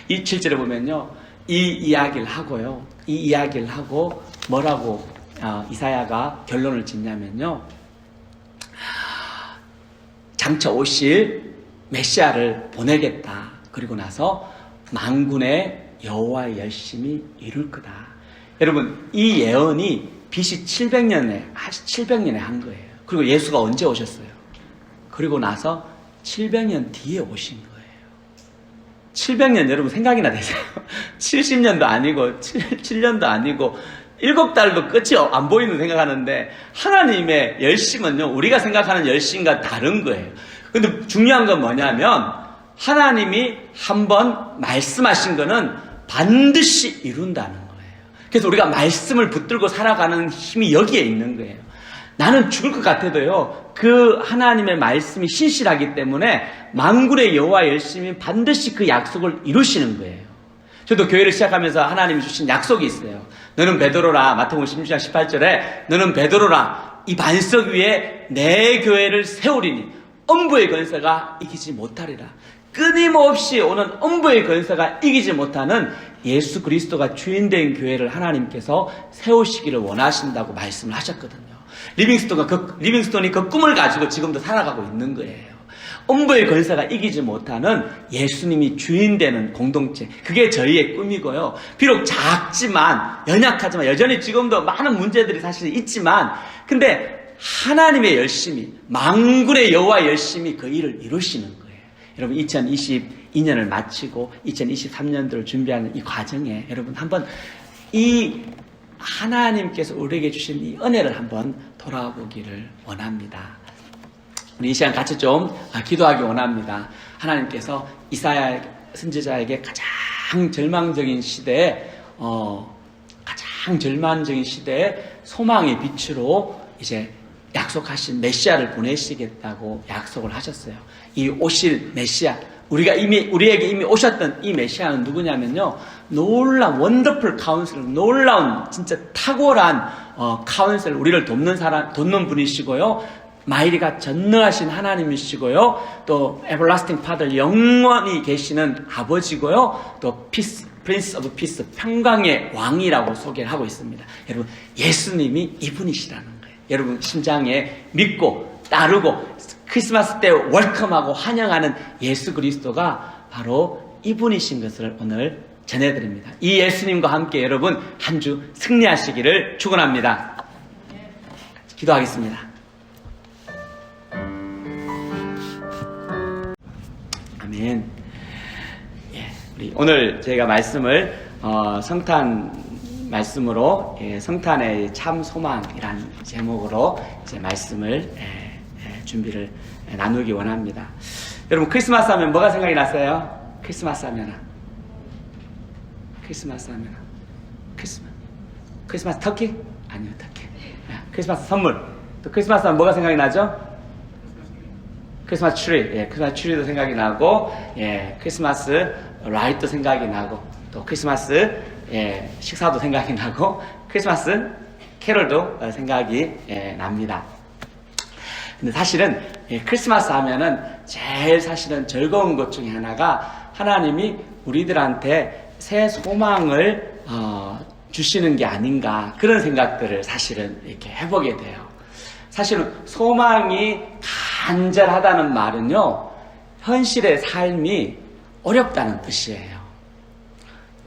이 7절에 보면요, 이 이야기를 하고 뭐라고 이사야가 결론을 짓냐면요, 장차 오실 메시아를 보내겠다. 그리고 나서 만군의 여호와의 열심이 이룰 거다. 여러분, 이 예언이 BC 700년에 한 거예요. 그리고 예수가 언제 오셨어요? 그리고 나서 700년 뒤에 오신 거예요. 700년 여러분 생각이나 되세요? 70년도 아니고 7년도 아니고 7달도 끝이 안 보이는 생각하는데, 하나님의 열심은요, 우리가 생각하는 열심과 다른 거예요. 근데 중요한 건 뭐냐면 하나님이 한번 말씀하신 거는 반드시 이룬다는 거예요. 그래서 우리가 말씀을 붙들고 살아가는 힘이 여기에 있는 거예요. 나는 죽을 것 같아도요, 그 하나님의 말씀이 신실하기 때문에 만군의 여호와 열심히 반드시 그 약속을 이루시는 거예요. 저도 교회를 시작하면서 하나님이 주신 약속이 있어요. 너는 베드로라, 마태복음 16장 18절에 너는 베드로라, 이 반석 위에 내 교회를 세우리니 엄부의 권세가 이기지 못하리라. 끊임없이 오는 엄부의 권세가 이기지 못하는 예수 그리스도가 주인된 교회를 하나님께서 세우시기를 원하신다고 말씀을 하셨거든요. 리빙스톤이 그 꿈을 가지고 지금도 살아가고 있는 거예요. 엄부의 권세가 이기지 못하는 예수님이 주인되는 공동체, 그게 저희의 꿈이고요. 비록 작지만, 연약하지만 여전히 지금도 많은 문제들이 사실 있지만, 근데 하나님의 열심히, 만군의 여호와 열심히 그 일을 이루시는 거예요. 여러분, 2022년을 마치고 2023년도를 준비하는 이 과정에 여러분 한번 이 하나님께서 우리에게 주신 이 은혜를 한번 돌아보기를 원합니다. 우리 이 시간 같이 좀 기도하기 원합니다. 하나님께서 이사야 선지자에게 가장 절망적인 시대에 소망의 빛으로 이제 약속하신 메시아를 보내시겠다고 약속을 하셨어요. 이 오실 메시아, 우리에게 이미 오셨던 이 메시아는 누구냐면요, 놀라운 원더풀 카운슬러, 놀라운 진짜 탁월한 카운슬러, 우리를 돕는 분이시고요, 마이리가 전능하신 하나님이시고요, 또 에버라스팅 파더, 영원히 계시는 아버지고요, 또 프린스 오브 피스, 평강의 왕이라고 소개를 하고 있습니다. 여러분, 예수님이 이분이시라는 거예요. 여러분 심장에 믿고 따르고 크리스마스 때 웰컴하고 환영하는 예수 그리스도가 바로 이분이신 것을 오늘 전해드립니다. 이 예수님과 함께 여러분 한 주 승리하시기를 축원합니다. 기도하겠습니다. 아멘. 우리 오늘 저희가 말씀을 성탄 말씀으로 성탄의 참 소망이라는 제목으로 이제 말씀을 준비를 나누기 원합니다. 여러분, 크리스마스 하면 뭐가 생각이 났어요? 크리스마스 하면 크리스마스 터키? 아니요, 터키. 크리스마스 선물. 또 크리스마스 하면 뭐가 생각이 나죠? 크리스마스 트리. 크리스마스 트리도 생각이 나고, 크리스마스 라이트도 생각이 나고, 또 크리스마스 식사도 생각이 나고, 크리스마스 캐럴도 생각이 납니다. 근데 사실은 크리스마스 하면은 제일 사실은 즐거운 것 중에 하나가 하나님이 우리들한테 새 소망을 주시는 게 아닌가, 그런 생각들을 사실은 이렇게 해보게 돼요. 사실은 소망이 간절하다는 말은요, 현실의 삶이 어렵다는 뜻이에요.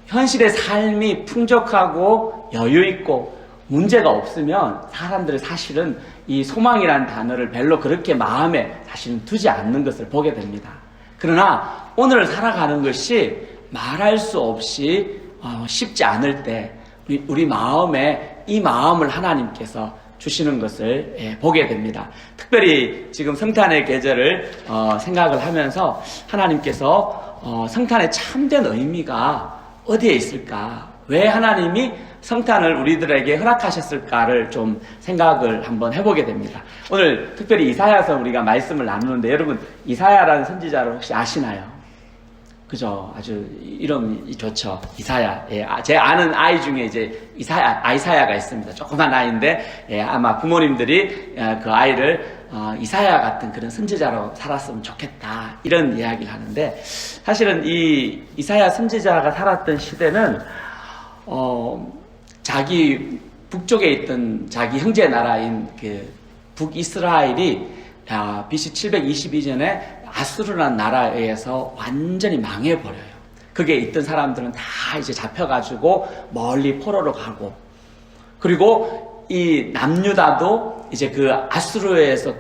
현실의 삶이 풍족하고 여유있고 문제가 없으면 사람들이 사실은 이 소망이라는 단어를 별로 그렇게 마음에 사실은 두지 않는 것을 보게 됩니다. 그러나 오늘 살아가는 것이 말할 수 없이 쉽지 않을 때 우리 마음에 이 마음을 하나님께서 주시는 것을 보게 됩니다. 특별히 지금 성탄의 계절을 생각을 하면서 하나님께서 성탄의 참된 의미가 어디에 있을까? 왜 하나님이 성탄을 우리들에게 허락하셨을까를 좀 생각을 한번 해보게 됩니다. 오늘 특별히 이사야서 우리가 말씀을 나누는데, 여러분 이사야라는 선지자를 혹시 아시나요? 그죠? 아주 이름이 좋죠. 이사야. 제 아는 아이 중에 이제 아이사야가 있습니다. 조그만 아이인데, 아마 부모님들이 그 아이를 이사야 같은 그런 선지자로 살았으면 좋겠다, 이런 이야기를 하는데, 사실은 이 이사야 선지자가 살았던 시대는 자기 북쪽에 있던 자기 형제 나라인 그 북이스라엘이 BC 722년에 아수르라는 나라에 의해서 완전히 망해버려요. 거기에 있던 사람들은 다 이제 잡혀가지고 멀리 포로로 가고, 그리고 이 남유다도 이제 그 아수르에서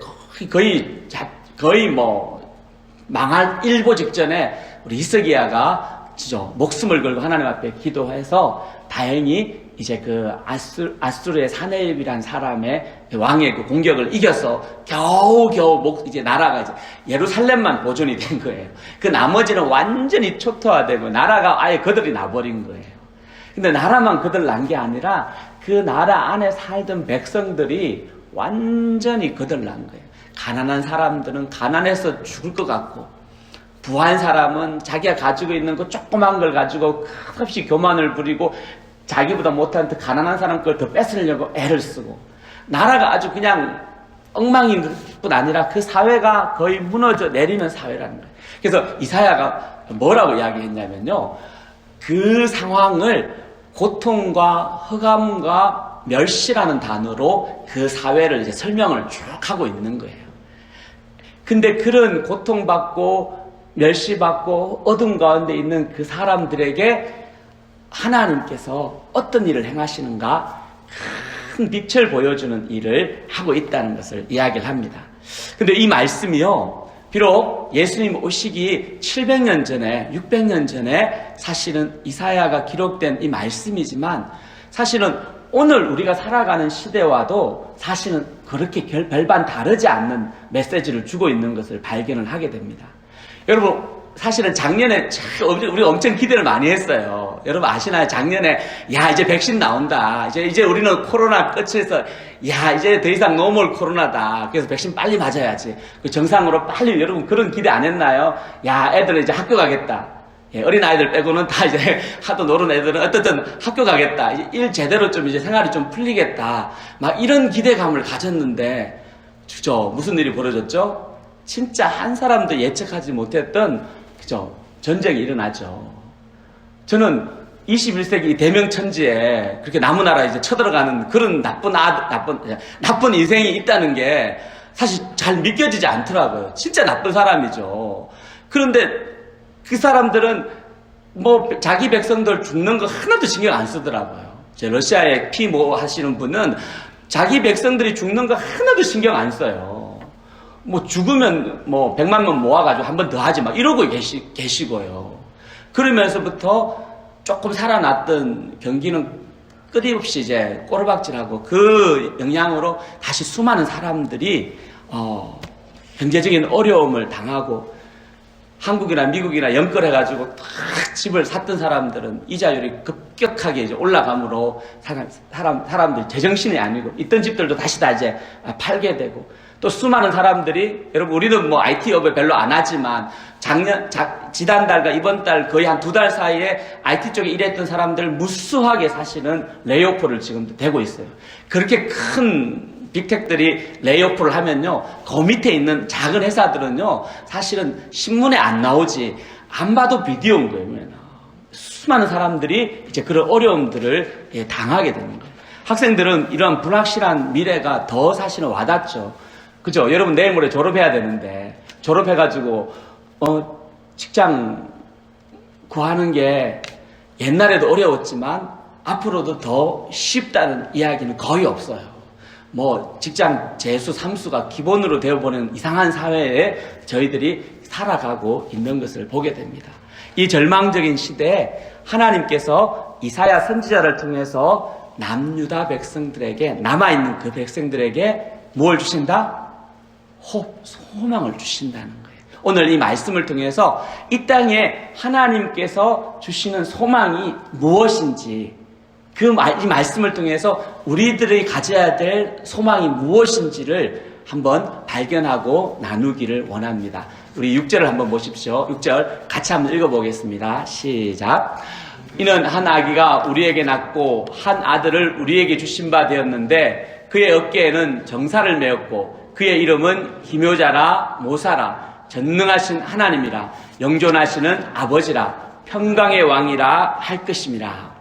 거의 뭐 망할 일보 직전에 우리 히스기야가 목숨을 걸고 하나님 앞에 기도해서 다행히 이제 그 아수르의 사네립이란 사람의 왕의 그 공격을 이겨서 겨우겨우 이제 나라가 이제 예루살렘만 보존이 된 거예요. 그 나머지는 완전히 초토화되고 나라가 아예 거들이 나버린 거예요. 근데 나라만 거들 난 게 아니라 그 나라 안에 살던 백성들이 완전히 거들 난 거예요. 가난한 사람들은 가난해서 죽을 것 같고, 부한 사람은 자기가 가지고 있는 그 조그만 걸 가지고 끝없이 교만을 부리고 자기보다 못한 더 가난한 사람 걸 더 뺏으려고 애를 쓰고, 나라가 아주 그냥 엉망인 뿐 아니라 그 사회가 거의 무너져 내리는 사회라는 거예요. 그래서 이사야가 뭐라고 이야기했냐면요, 그 상황을 고통과 흑암과 멸시라는 단어로 그 사회를 이제 설명을 쭉 하고 있는 거예요. 근데 그런 고통받고 멸시받고 어둠 가운데 있는 그 사람들에게 하나님께서 어떤 일을 행하시는가, 큰 빛을 보여주는 일을 하고 있다는 것을 이야기를 합니다. 근데 이 말씀이요, 비록 예수님 오시기 700년 전에, 600년 전에 사실은 이사야가 기록된 이 말씀이지만, 사실은 오늘 우리가 살아가는 시대와도 사실은 그렇게 별반 다르지 않는 메시지를 주고 있는 것을 발견을 하게 됩니다. 여러분, 사실은 작년에 우리가 엄청 기대를 많이 했어요. 여러분 아시나요? 작년에 야 이제 백신 나온다. 이제 우리는 코로나 끝에서 야 이제 더 이상 노멀 코로나다. 그래서 백신 빨리 맞아야지. 그 정상으로 빨리, 여러분 그런 기대 안 했나요? 야 애들은 이제 학교 가겠다. 예, 어린 아이들 빼고는 다 이제 하도 노는 애들은 어쨌든 학교 가겠다. 이제 일 제대로 좀 이제 생활이 좀 풀리겠다. 막 이런 기대감을 가졌는데 주저 무슨 일이 벌어졌죠? 진짜 한 사람도 예측하지 못했던 그죠? 전쟁이 일어나죠. 저는 21세기 대명천지에 그렇게 나무나라 이제 쳐들어가는 그런 나쁜 인생이 있다는 게 사실 잘 믿겨지지 않더라고요. 진짜 나쁜 사람이죠. 그런데 그 사람들은 뭐 자기 백성들 죽는 거 하나도 신경 안 쓰더라고요. 제 러시아에 피모 하시는 분은 자기 백성들이 죽는 거 하나도 신경 안 써요. 뭐 죽으면 뭐 100만 명 모아가지고 한 번 더 하지 막 이러고 계시고요. 그러면서부터 조금 살아났던 경기는 끊임없이 이제 꼬르박질하고 그 영향으로 다시 수많은 사람들이 경제적인 어려움을 당하고, 한국이나 미국이나 연결해가지고 탁 집을 샀던 사람들은 이자율이 급격하게 이제 올라가므로 사람들이 제정신이 아니고 있던 집들도 다시 다 이제 팔게 되고, 또 수많은 사람들이, 여러분 우리는 뭐 IT업에 별로 안 하지만 지난달과 이번 달 거의 한 2달 사이에 IT 쪽에 일했던 사람들 무수하게 사실은 레이오프를 지금도 되고 있어요. 그렇게 큰 빅텍들이 레이오프를 하면요, 그 밑에 있는 작은 회사들은요 사실은 신문에 안 나오지, 안 봐도 비디오인 거예요. 수많은 사람들이 이제 그런 어려움들을 당하게 되는 거예요. 학생들은 이런 불확실한 미래가 더 사실은 와닿죠. 그죠? 여러분 내일 모레 졸업해야 되는데 졸업해가지고 직장 구하는 게 옛날에도 어려웠지만 앞으로도 더 쉽다는 이야기는 거의 없어요. 뭐 직장 재수, 삼수가 기본으로 되어버리는 이상한 사회에 저희들이 살아가고 있는 것을 보게 됩니다. 이 절망적인 시대에 하나님께서 이사야 선지자를 통해서 남유다 백성들에게, 남아있는 그 백성들에게 뭘 주신다? 소망을 주신다는 거예요. 오늘 이 말씀을 통해서 이 땅에 하나님께서 주시는 소망이 무엇인지, 이 말씀을 통해서 우리들이 가져야 될 소망이 무엇인지를 한번 발견하고 나누기를 원합니다. 우리 6절을 한번 보십시오. 6절 같이 한번 읽어보겠습니다. 시작. 이는 한 아기가 우리에게 낳고 한 아들을 우리에게 주신 바 되었는데 그의 어깨에는 정사를 메었고 그의 이름은 기묘자라 모사라 전능하신 하나님이라 영존하시는 아버지라 평강의 왕이라 할 것임이라.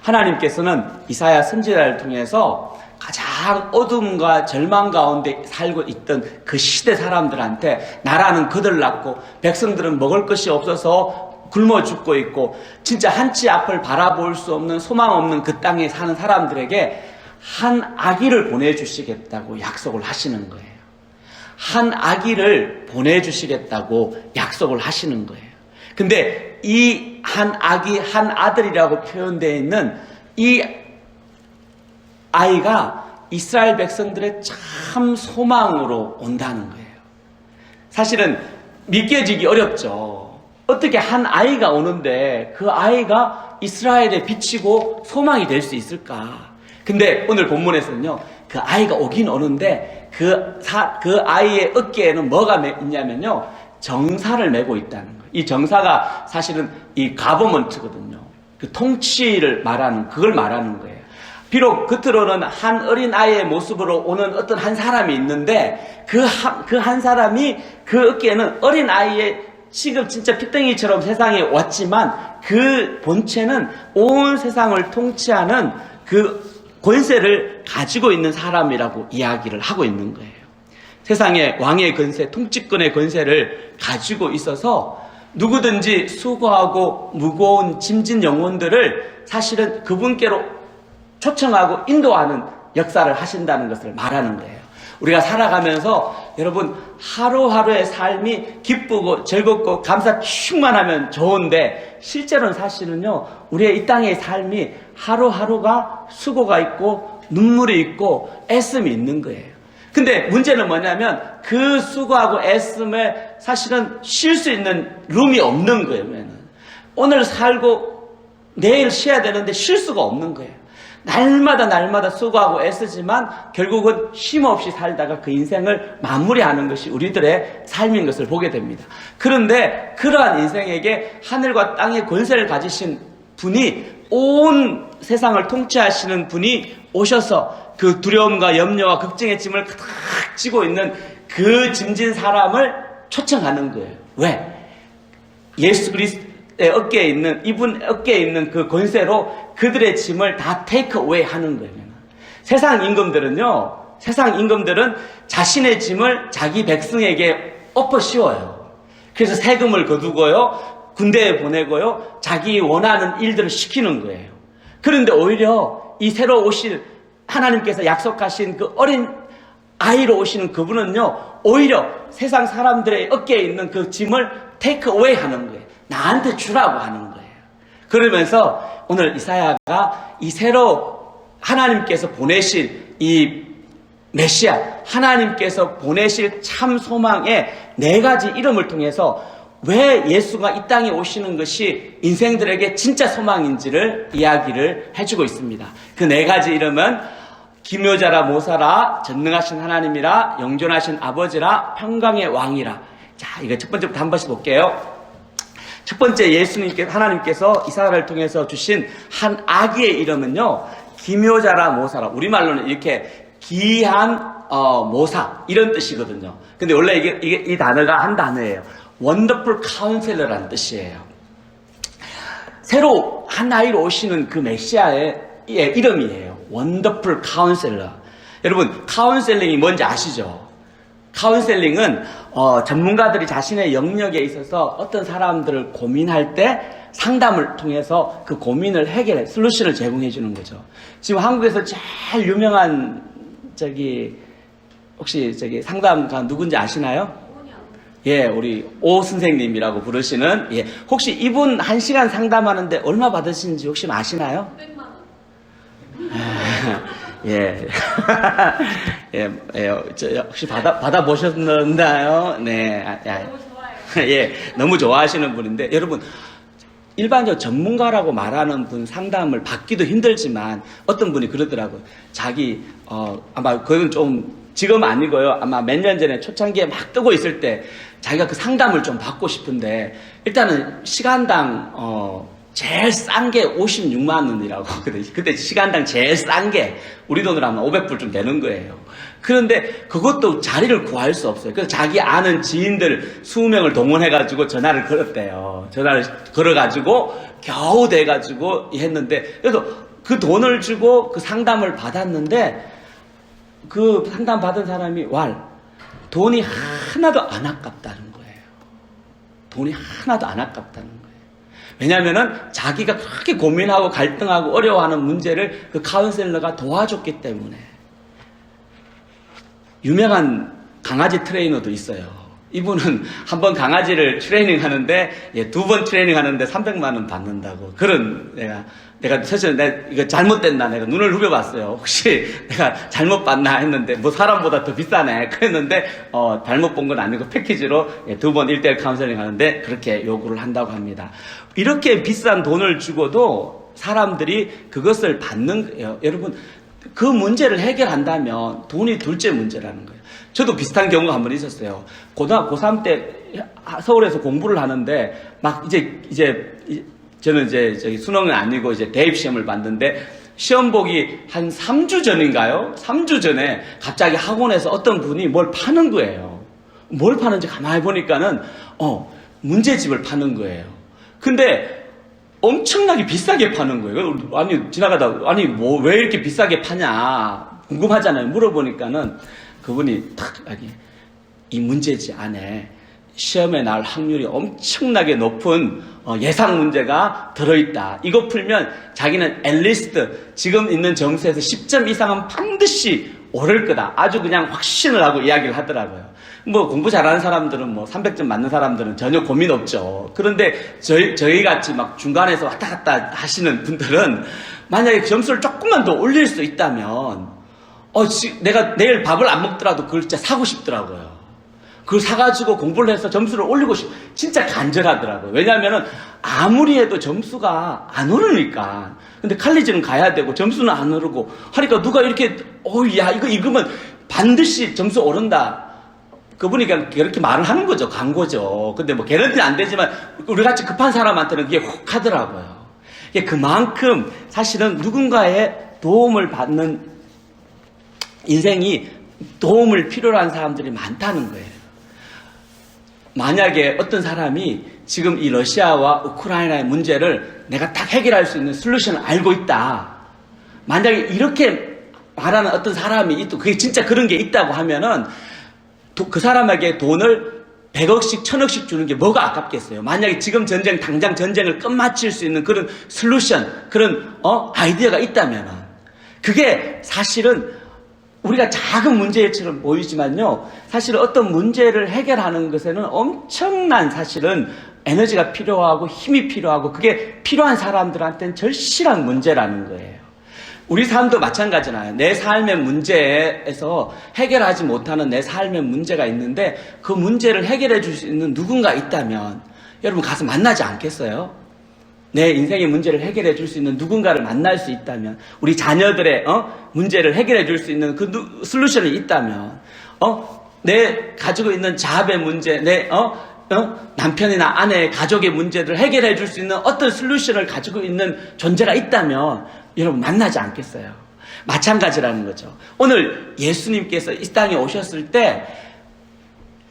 하나님께서는 이사야 선지자를 통해서 가장 어둠과 절망 가운데 살고 있던 그 시대 사람들한테 나라는 거들났고 백성들은 먹을 것이 없어서 굶어 죽고 있고 진짜 한치 앞을 바라볼 수 없는 소망 없는 그 땅에 사는 사람들에게 한 아기를 보내주시겠다고 약속을 하시는 거예요. 한 아기를 보내주시겠다고 약속을 하시는 거예요. 근데 이 한 아기, 한 아들이라고 표현되어 있는 이 아이가 이스라엘 백성들의 참 소망으로 온다는 거예요. 사실은 믿겨지기 어렵죠. 어떻게 한 아이가 오는데 그 아이가 이스라엘에 비치고 소망이 될 수 있을까? 근데 오늘 본문에서는요, 그 아이가 오긴 오는데 그 아이의 어깨에는 뭐가 있냐면요, 정사를 메고 있다는 거예요. 이 정사가 사실은 이 가버먼트거든요. 그 통치를 말하는, 그걸 말하는 거예요. 비록 겉으로는 한 어린 아이의 모습으로 오는 어떤 한 사람이 있는데 그 한 사람이 그 어깨에는 어린 아이의 지금 진짜 핏덩이처럼 세상에 왔지만 그 본체는 온 세상을 통치하는 그 권세를 가지고 있는 사람이라고 이야기를 하고 있는 거예요. 세상의 왕의 권세, 통치권의 권세를 가지고 있어서 누구든지 수고하고 무거운 짐진 영혼들을 사실은 그분께로 초청하고 인도하는 역사를 하신다는 것을 말하는 거예요. 우리가 살아가면서 여러분 하루하루의 삶이 기쁘고 즐겁고 감사 충만하면 좋은데 실제로는 사실은요, 우리의 이 땅의 삶이 하루하루가 수고가 있고 눈물이 있고 애씀이 있는 거예요. 근데 문제는 뭐냐면 그 수고하고 애씀에 사실은 쉴 수 있는 룸이 없는 거예요. 오늘 살고 내일 쉬어야 되는데 쉴 수가 없는 거예요. 날마다 수고하고 애쓰지만 결국은 쉼 없이 살다가 그 인생을 마무리하는 것이 우리들의 삶인 것을 보게 됩니다. 그런데 그러한 인생에게 하늘과 땅의 권세를 가지신 분이, 온 세상을 통치하시는 분이 오셔서 그 두려움과 염려와 걱정의 짐을 가득 지고 있는 그 짐진 사람을 초청하는 거예요. 왜? 예수 그리스도의 어깨에 있는, 이분 어깨에 있는 그 권세로 그들의 짐을 다 테이크 어웨이 하는 거예요. 세상 임금들은 자신의 짐을 자기 백성에게 엎어 씌워요. 그래서 세금을 거두고요, 군대에 보내고요, 자기 원하는 일들을 시키는 거예요. 그런데 오히려 이 새로 오실 하나님께서 약속하신 그 어린 아이로 오시는 그분은요, 오히려 세상 사람들의 어깨에 있는 그 짐을 테이크 어웨이 하는 거예요. 나한테 주라고 하는 거예요. 그러면서 오늘 이사야가 이 새로 하나님께서 보내실 이 메시아, 하나님께서 보내실 참 소망의 4가지 이름을 통해서 왜 예수가 이 땅에 오시는 것이 인생들에게 진짜 소망인지를 이야기를 해주고 있습니다. 그 4가지 이름은 기묘자라 모사라, 전능하신 하나님이라, 영존하신 아버지라, 평강의 왕이라. 자, 이거 첫 번째부터 한 번씩 볼게요. 첫 번째, 하나님께서 이사야를 통해서 주신 한 아기의 이름은요, 기묘자라 모사라. 우리말로는 이렇게 기한 모사, 이런 뜻이거든요. 근데 원래 이 단어가 한 단어예요. 원더풀 카운셀러라는 뜻이에요. 새로 한 아이로 오시는 그 메시아의 이름이에요. 원더풀 카운셀러. 여러분, 카운셀링이 뭔지 아시죠? 카운셀링은 전문가들이 자신의 영역에 있어서 어떤 사람들을 고민할 때 상담을 통해서 그 고민을 해결해, 솔루션을 제공해 주는 거죠. 지금 한국에서 제일 유명한 혹시 상담가 누군지 아시나요? 예, 우리 오 선생님이라고 부르시는, 예, 혹시 이분 1시간 상담하는데 얼마 받으시는지 혹시 아시나요? 100만 원. 예. 혹시 받아보셨나요? 네. 너무 좋아요. 예, 너무 좋아하시는 분인데, 여러분, 일반적으로 전문가라고 말하는 분 상담을 받기도 힘들지만, 어떤 분이 그러더라고요. 아마 그건 좀, 지금 아니고요. 아마 몇 년 전에 초창기에 막 뜨고 있을 때, 자기가 그 상담을 좀 받고 싶은데, 일단은 시간당, 제일 싼 게 56만 원이라고. 그때 시간당 제일 싼 게 우리 돈으로 하면 500불 좀 되는 거예요. 그런데 그것도 자리를 구할 수 없어요. 그래서 자기 아는 지인들 20명을 동원해가지고 전화를 걸었대요. 전화를 걸어가지고 겨우 돼가지고 했는데, 그래서 그 돈을 주고 그 상담을 받았는데, 그 상담 받은 사람이 돈이 하나도 안 아깝다는 거예요. 돈이 하나도 안 아깝다는 거예요. 왜냐하면은 자기가 그렇게 고민하고 갈등하고 어려워하는 문제를 그 카운셀러가 도와줬기 때문에. 유명한 강아지 트레이너도 있어요. 이분은 한 번 강아지를 트레이닝 하는데, 예, 2번 트레이닝 하는데 300만 원 받는다고. 그런, 내가 사실 이거 잘못됐나 내가 눈을 후벼봤어요. 혹시 내가 잘못 봤나 했는데, 뭐 사람보다 더 비싸네. 그랬는데, 잘못 본 건 아니고 패키지로 2번 1대1 카운셀링 하는데 그렇게 요구를 한다고 합니다. 이렇게 비싼 돈을 주고도 사람들이 그것을 받는 거예요. 여러분, 그 문제를 해결한다면 돈이 둘째 문제라는 거예요. 저도 비슷한 경우가 한 번 있었어요. 고등학교 고3 때 서울에서 공부를 하는데 막 저는 저기 수능은 아니고 대입시험을 봤는데 시험 보기 한 3주 전인가요? 3주 전에 갑자기 학원에서 어떤 분이 뭘 파는 거예요. 뭘 파는지 가만히 보니까는 문제집을 파는 거예요. 근데 엄청나게 비싸게 파는 거예요. 아니 지나가다 뭐 왜 이렇게 비싸게 파냐 궁금하잖아요. 물어보니까는 그분이 탁 이 문제지 안에 시험에 나올 확률이 엄청나게 높은 예상 문제가 들어있다. 이거 풀면 자기는 앨리스트 지금 있는 점수에서 10점 이상은 반드시 오를 거다. 아주 그냥 확신을 하고 이야기를 하더라고요. 뭐 공부 잘하는 사람들은 뭐 300점 맞는 사람들은 전혀 고민 없죠. 그런데 저희 같이 막 중간에서 왔다 갔다 하시는 분들은 만약에 점수를 조금만 더 올릴 수 있다면 내가 내일 밥을 안 먹더라도 그걸 진짜 사고 싶더라고요. 그걸 사가지고 공부를 해서 점수를 올리고 진짜 간절하더라고요. 왜냐하면은 아무리 해도 점수가 안 오르니까. 근데 칼리지는 가야 되고 점수는 안 오르고 하니까 누가 이렇게 야 이거 읽으면 반드시 점수 오른다. 그분이 그렇게 말을 하는 거죠. 광고죠. 근데 뭐 개런티는 안 되지만 우리 같이 급한 사람한테는 그게 혹 하더라고요. 이게 그만큼 사실은 누군가의 도움을 받는 인생이 도움을 필요로 하는 사람들이 많다는 거예요. 만약에 어떤 사람이 지금 이 러시아와 우크라이나의 문제를 내가 딱 해결할 수 있는 솔루션을 알고 있다. 만약에 이렇게 말하는 어떤 사람이 그게 진짜 그런 게 있다고 하면은 그 사람에게 돈을 100억씩 1000억씩 주는 게 뭐가 아깝겠어요. 만약에 지금 당장 전쟁을 끝마칠 수 있는 그런 솔루션, 그런 아이디어가 있다면 그게 사실은 우리가 작은 문제처럼 보이지만요, 사실은 어떤 문제를 해결하는 것에는 엄청난 사실은 에너지가 필요하고 힘이 필요하고 그게 필요한 사람들한테는 절실한 문제라는 거예요. 우리 삶도 마찬가지잖아요. 내 삶의 문제에서 해결하지 못하는 내 삶의 문제가 있는데 그 문제를 해결해 줄 수 있는 누군가 있다면 여러분 가서 만나지 않겠어요? 내 인생의 문제를 해결해 줄 수 있는 누군가를 만날 수 있다면, 우리 자녀들의 문제를 해결해 줄 수 있는 그 솔루션이 있다면, 내 가지고 있는 자합의 문제, 내 남편이나 아내의 가족의 문제를 해결해 줄 수 있는 어떤 솔루션을 가지고 있는 존재가 있다면 여러분 만나지 않겠어요? 마찬가지라는 거죠. 오늘 예수님께서 이 땅에 오셨을 때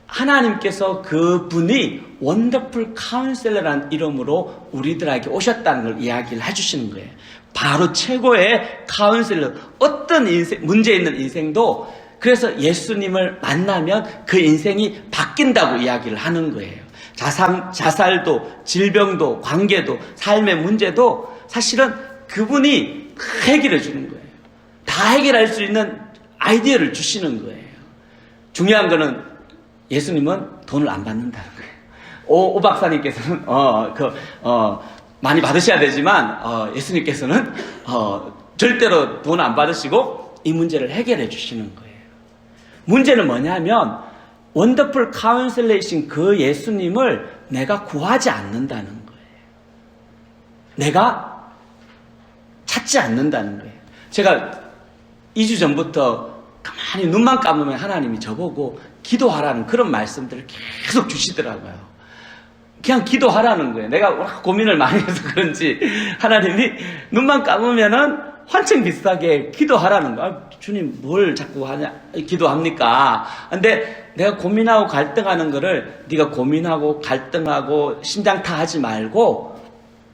하나님께서 그분이 원더풀 카운셀러라는 이름으로 우리들에게 오셨다는 걸 이야기를 해주시는 거예요. 바로 최고의 카운셀러. 어떤 문제 있는 인생도 그래서 예수님을 만나면 그 인생이 바뀐다고 이야기를 하는 거예요. 자살도, 질병도, 관계도, 삶의 문제도 사실은 그분이 해결해 주는 거예요. 다 해결할 수 있는 아이디어를 주시는 거예요. 중요한 거는 예수님은 돈을 안 받는다는 거예요. 오 박사님께서는 많이 받으셔야 되지만 예수님께서는 절대로 돈 안 받으시고 이 문제를 해결해 주시는 거예요. 문제는 뭐냐면 원더풀 카운셀러이신 그 예수님을 내가 구하지 않는다는 거예요. 내가 찾지 않는다는 거예요. 제가 2주 전부터 가만히 눈만 감으면 하나님이 저보고 기도하라는 그런 말씀들을 계속 주시더라고요. 그냥 기도하라는 거예요. 내가 고민을 많이 해서 그런지 하나님이 눈만 감으면은 환청 비슷하게 기도하라는 거예요. 주님 뭘 자꾸 기도합니까? 근데 내가 고민하고 갈등하는 거를 네가 고민하고 갈등하고 심장타 하지 말고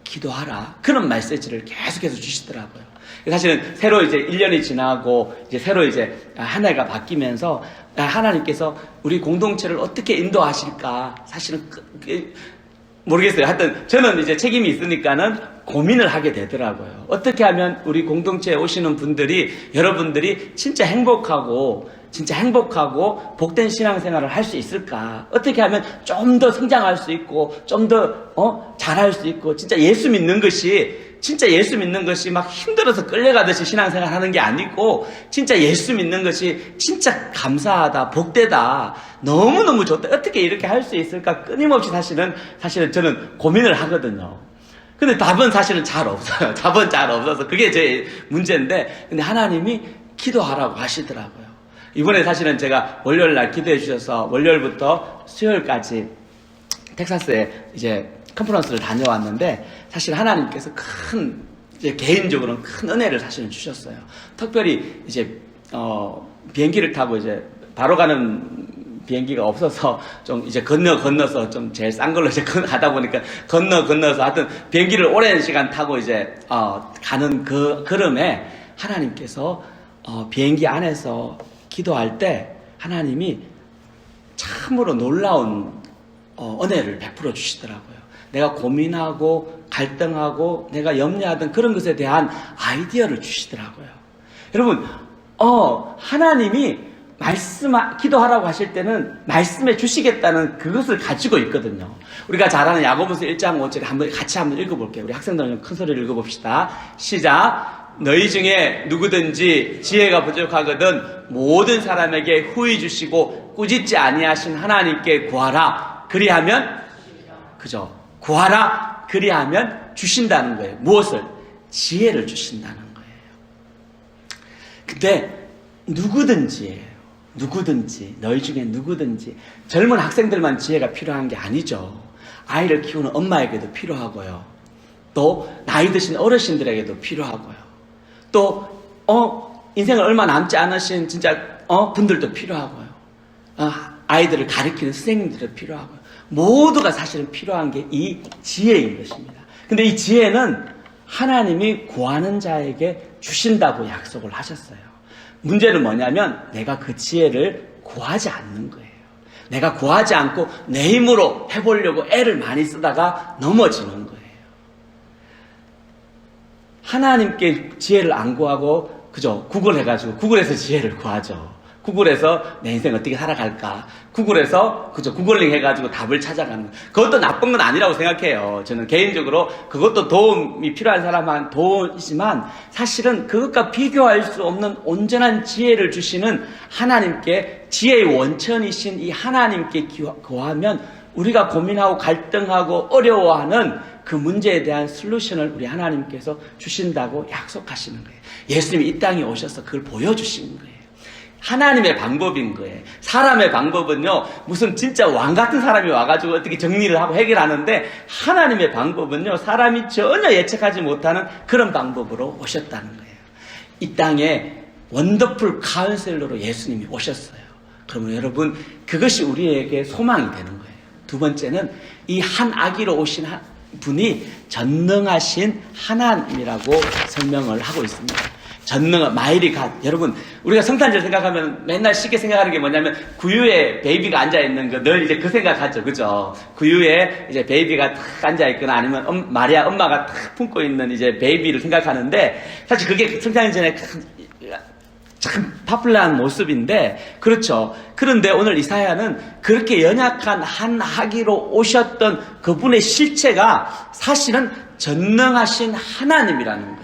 기도하라. 그런 메시지를 계속해서 주시더라고요. 사실은 새로 이제 1년이 지나고 이제 새로 이제 한 해가 바뀌면서 하나님께서 우리 공동체를 어떻게 인도하실까 사실은 모르겠어요. 하여튼 저는 이제 책임이 있으니까는 고민을 하게 되더라고요. 어떻게 하면 우리 공동체에 오시는 분들이 여러분들이 진짜 행복하고 진짜 행복하고 복된 신앙생활을 할 수 있을까? 어떻게 하면 좀 더 성장할 수 있고 좀 더 잘할 수 있고 진짜 예수 믿는 것이 막 힘들어서 끌려가듯이 신앙생활 하는 게 아니고 진짜 예수 믿는 것이 진짜 감사하다, 복되다, 너무너무 좋다. 어떻게 이렇게 할 수 있을까? 끊임없이 사실은 저는 고민을 하거든요. 근데 답은 사실은 잘 없어요. 답은 잘 없어서 그게 제 문제인데, 근데 하나님이 기도하라고 하시더라고요. 이번에 사실은 제가 월요일 날 기도해 주셔서 월요일부터 수요일까지 텍사스에 이제 컨퍼런스를 다녀왔는데, 사실 하나님께서 이제 개인적으로는 큰 은혜를 사실은 주셨어요. 특별히 이제 비행기를 타고 이제 바로 가는 비행기가 없어서 좀 이제 건너서 좀 제일 싼 걸로 이제 가다 보니까 건너서 하여튼 비행기를 오랜 시간 타고 이제 가는 그 걸음에 하나님께서 비행기 안에서 기도할 때 하나님이 참으로 놀라운 은혜를 베풀어 주시더라고요. 내가 고민하고 갈등하고 내가 염려하던 그런 것에 대한 아이디어를 주시더라고요. 여러분, 하나님이 기도하라고 하실 때는 말씀해 주시겠다는 그것을 가지고 있거든요. 우리가 잘 아는 야고보서 1장 5절에 같이 한번 읽어볼게요. 우리 학생들 큰 소리를 읽어봅시다. 시작. 너희 중에 누구든지 지혜가 부족하거든 모든 사람에게 후히 주시고 꾸짖지 아니하신 하나님께 구하라. 그리하면, 그죠? 구하라. 그리하면 주신다는 거예요. 무엇을? 지혜를 주신다는 거예요. 근데 누구든지 너희 중에 누구든지, 젊은 학생들만 지혜가 필요한 게 아니죠. 아이를 키우는 엄마에게도 필요하고요. 또 나이 드신 어르신들에게도 필요하고요. 또 인생을 얼마 남지 않으신 진짜 분들도 필요하고요. 아이들을 가르치는 선생님들도 필요하고요. 모두가 사실은 필요한 게 이 지혜인 것입니다. 근데 이 지혜는 하나님이 구하는 자에게 주신다고 약속을 하셨어요. 문제는 뭐냐면 내가 그 지혜를 구하지 않는 거예요. 내가 구하지 않고 내 힘으로 해보려고 애를 많이 쓰다가 넘어지는 거예요. 하나님께 지혜를 안 구하고 그죠? 구글에서 지혜를 구하죠. 구글에서 내 인생 어떻게 살아갈까? 구글에서 그죠? 구글링 해가지고 답을 찾아가는 거. 그것도 나쁜 건 아니라고 생각해요. 저는 개인적으로 그것도 도움이 필요한 사람한 도움이지만 사실은 그것과 비교할 수 없는 온전한 지혜를 주시는 하나님께, 지혜의 원천이신 이 하나님께 구하면 우리가 고민하고 갈등하고 어려워하는 그 문제에 대한 솔루션을 우리 하나님께서 주신다고 약속하시는 거예요. 예수님이 이 땅에 오셔서 그걸 보여주신 거예요. 하나님의 방법인 거예요. 사람의 방법은요, 무슨 진짜 왕 같은 사람이 와가지고 어떻게 정리를 하고 해결하는데, 하나님의 방법은요, 사람이 전혀 예측하지 못하는 그런 방법으로 오셨다는 거예요. 이 땅에 원더풀 카운셀러로 예수님이 오셨어요. 그러면 여러분, 그것이 우리에게 소망이 되는 거예요. 두 번째는 이 한 아기로 오신 분이 전능하신 하나님이라고 설명을 하고 있습니다. 전능한 마일이 갓. 여러분, 우리가 성탄절 생각하면 맨날 쉽게 생각하는 게 뭐냐면 구유에 베이비가 앉아있는 거 늘 이제 그 생각하죠. 그죠? 구유에 이제 베이비가 탁 앉아있거나 아니면 마리아 엄마가 탁 품고 있는 이제 베이비를 생각하는데, 사실 그게 성탄절 전에 참 파퓰러한 모습인데, 그렇죠. 그런데 오늘 이사야는 그렇게 연약한 한 아기로 오셨던 그분의 실체가 사실은 전능하신 하나님이라는 거예요.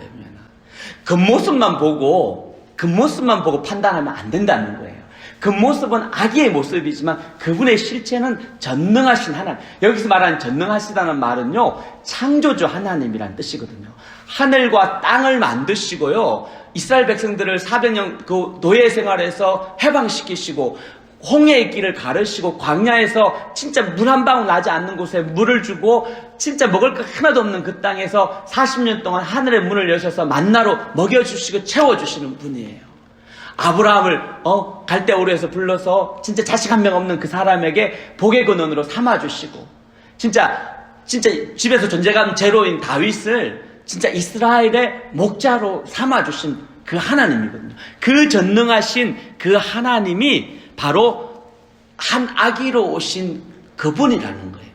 겉모습만 보고 판단하면 안 된다는 거예요. 겉모습은 아기의 모습이지만 그분의 실체는 전능하신 하나님. 여기서 말하는 전능하시다는 말은요, 창조주 하나님이라는 뜻이거든요. 하늘과 땅을 만드시고요, 이스라엘 백성들을 400년 그 노예 생활에서 해방시키시고, 홍해의 길을 가르시고, 광야에서 진짜 물 한 방울 나지 않는 곳에 물을 주고, 진짜 먹을 거 하나도 없는 그 땅에서 40년 동안 하늘의 문을 여셔서 만나로 먹여주시고 채워주시는 분이에요. 아브라함을 갈대오르에서 불러서 진짜 자식 한 명 없는 그 사람에게 복의 근원으로 삼아주시고, 진짜 집에서 존재감 제로인 다윗을 진짜 이스라엘의 목자로 삼아주신 그 하나님이거든요. 그 전능하신 그 하나님이 바로 한 아기로 오신 그분이라는 거예요.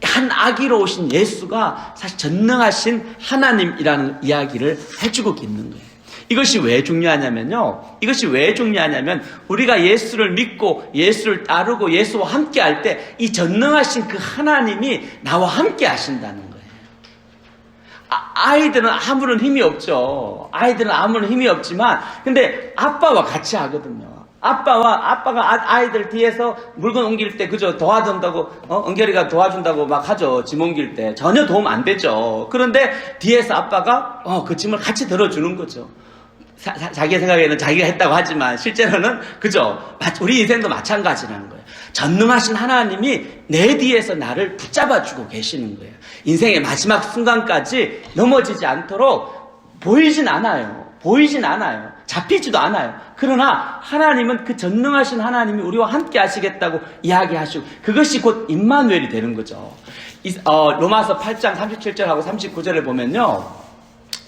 한 아기로 오신 예수가 사실 전능하신 하나님이라는 이야기를 해주고 있는 거예요. 이것이 왜 중요하냐면요. 이것이 왜 중요하냐면 우리가 예수를 믿고 예수를 따르고 예수와 함께 할 때 이 전능하신 그 하나님이 나와 함께 하신다는 거예요. 아이들은 아무런 힘이 없죠. 아이들은 아무런 힘이 없지만 근데 아빠와 같이 하거든요. 아빠가 아이들 뒤에서 물건 옮길 때 그저 도와준다고 은결이가 도와준다고 막 하죠. 짐 옮길 때 전혀 도움 안 되죠. 그런데 뒤에서 아빠가 그 짐을 같이 들어주는 거죠. 자기 생각에는 자기가 했다고 하지만 실제로는 그죠. 우리 인생도 마찬가지라는 거예요. 전능하신 하나님이 내 뒤에서 나를 붙잡아주고 계시는 거예요. 인생의 마지막 순간까지 넘어지지 않도록 보이진 않아요. 잡히지도 않아요. 그러나 하나님은 그 전능하신 하나님이 우리와 함께 하시겠다고 이야기하시고 그것이 곧 임마누엘이 되는 거죠. 로마서 8장 37절하고 39절을 보면요.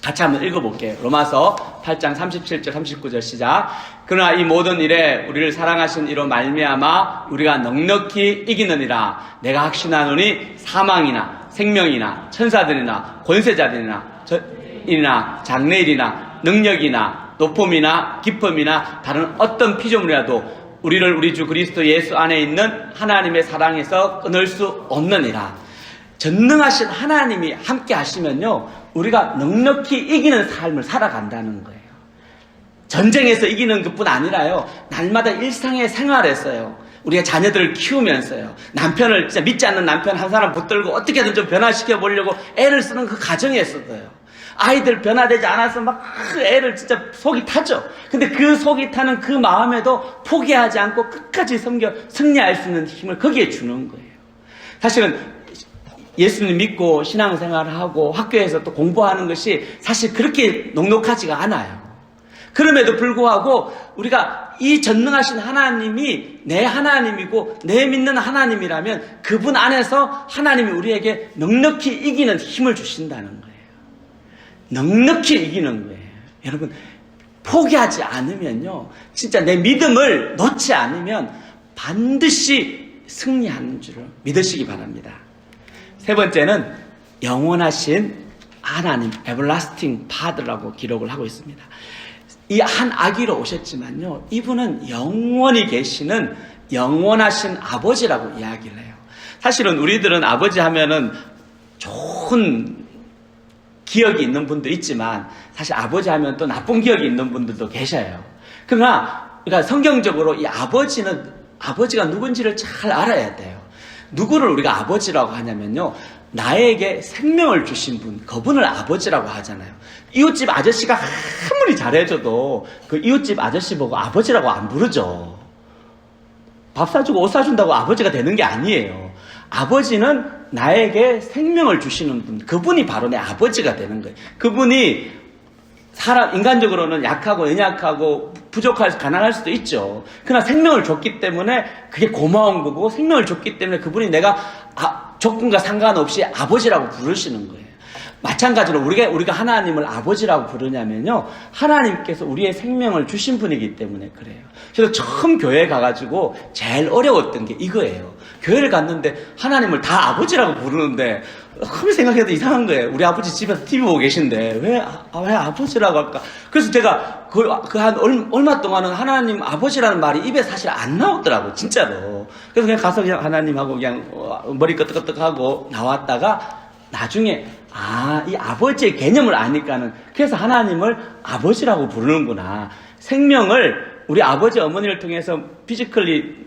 같이 한번 읽어볼게요. 로마서 8장 37절 39절 시작. 그러나 이 모든 일에 우리를 사랑하신 이로 말미암아 우리가 넉넉히 이기느니라. 내가 확신하노니 사망이나 생명이나 천사들이나 권세자들이나 장래일이나 능력이나 높음이나 깊음이나 다른 어떤 피조물이라도 우리를 우리 주 그리스도 예수 안에 있는 하나님의 사랑에서 끊을 수 없느니라. 전능하신 하나님이 함께 하시면요 우리가 넉넉히 이기는 삶을 살아간다는 거예요. 전쟁에서 이기는 것뿐 아니라요 날마다 일상의 생활에서요 우리가 자녀들을 키우면서요 남편을 진짜 믿지 않는 남편 한 사람 붙들고 어떻게든 좀 변화시켜 보려고 애를 쓰는 그 가정에서도요 아이들 변화되지 않아서 막 애를 진짜 속이 타죠. 근데 그 속이 타는 그 마음에도 포기하지 않고 끝까지 승리할 수 있는 힘을 거기에 주는 거예요. 사실은 예수님 믿고 신앙생활을 하고 학교에서 또 공부하는 것이 사실 그렇게 녹록하지가 않아요. 그럼에도 불구하고 우리가 이 전능하신 하나님이 내 하나님이고 내 믿는 하나님이라면 그분 안에서 하나님이 우리에게 넉넉히 이기는 힘을 주신다는 거예요. 넉넉히 이기는 거예요. 여러분 포기하지 않으면요 진짜 내 믿음을 놓지 않으면 반드시 승리하는 줄을 믿으시기 바랍니다. 세 번째는 영원하신 하나님 everlasting father라고 기록을 하고 있습니다. 이 한 아기로 오셨지만요 이분은 영원히 계시는 영원하신 아버지라고 이야기를 해요. 사실은 우리들은 아버지 하면은 좋은 기억이 있는 분도 있지만 사실 아버지 하면 또 나쁜 기억이 있는 분들도 계셔요. 그러니까 성경적으로 이 아버지가 누군지를 잘 알아야 돼요. 누구를 우리가 아버지라고 하냐면요 나에게 생명을 주신 분 그분을 아버지라고 하잖아요. 이웃집 아저씨가 아무리 잘해줘도 그 이웃집 아저씨 보고 아버지라고 안 부르죠. 밥 사주고 옷 사준다고 아버지가 되는 게 아니에요. 아버지는 나에게 생명을 주시는 분, 그분이 바로 내 아버지가 되는 거예요. 그분이 인간적으로는 약하고 연약하고 부족할, 가난할 수도 있죠. 그러나 생명을 줬기 때문에 그게 고마운 거고 생명을 줬기 때문에 그분이 내가 조건과 상관없이 아버지라고 부르시는 거예요. 마찬가지로 우리가 하나님을 아버지라고 부르냐면요 하나님께서 우리의 생명을 주신 분이기 때문에 그래요. 그래서 처음 교회에 가가지고 제일 어려웠던 게 이거예요. 교회를 갔는데 하나님을 다 아버지라고 부르는데 아무리 생각해도 이상한 거예요. 우리 아버지 집에서 TV 보고 계신데 왜 아버지라고 할까? 그래서 제가 얼마 동안은 하나님 아버지라는 말이 입에 사실 안 나오더라고요. 진짜로. 그래서 그냥 가서 그냥 하나님하고 그냥 머리 끄덕끄덕하고 나왔다가 나중에 이 아버지의 개념을 아니까는 그래서 하나님을 아버지라고 부르는구나. 생명을 우리 아버지 어머니를 통해서 피지컬리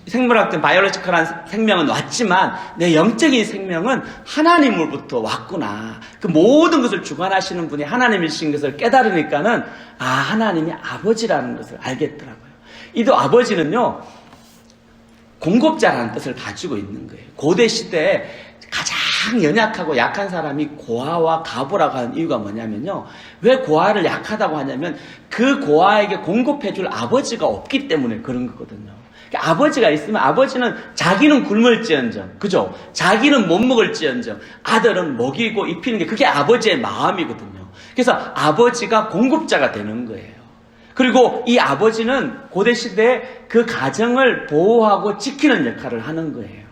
생물학적 바이올로지컬한 생명은 왔지만 내 영적인 생명은 하나님으로부터 왔구나. 그 모든 것을 주관하시는 분이 하나님이신 것을 깨달으니까는 하나님이 아버지라는 것을 알겠더라고요. 이도 아버지는요 공급자라는 뜻을 가지고 있는 거예요. 고대 시대에 가장 연약하고 약한 사람이 고아와 가부라고 하는 이유가 뭐냐면요. 왜 고아를 약하다고 하냐면 그 고아에게 공급해줄 아버지가 없기 때문에 그런 거거든요. 그러니까 아버지가 있으면 아버지는 자기는 굶을지언정, 그죠? 자기는 못 먹을지언정, 아들은 먹이고 입히는 게 그게 아버지의 마음이거든요. 그래서 아버지가 공급자가 되는 거예요. 그리고 이 아버지는 고대시대에 그 가정을 보호하고 지키는 역할을 하는 거예요.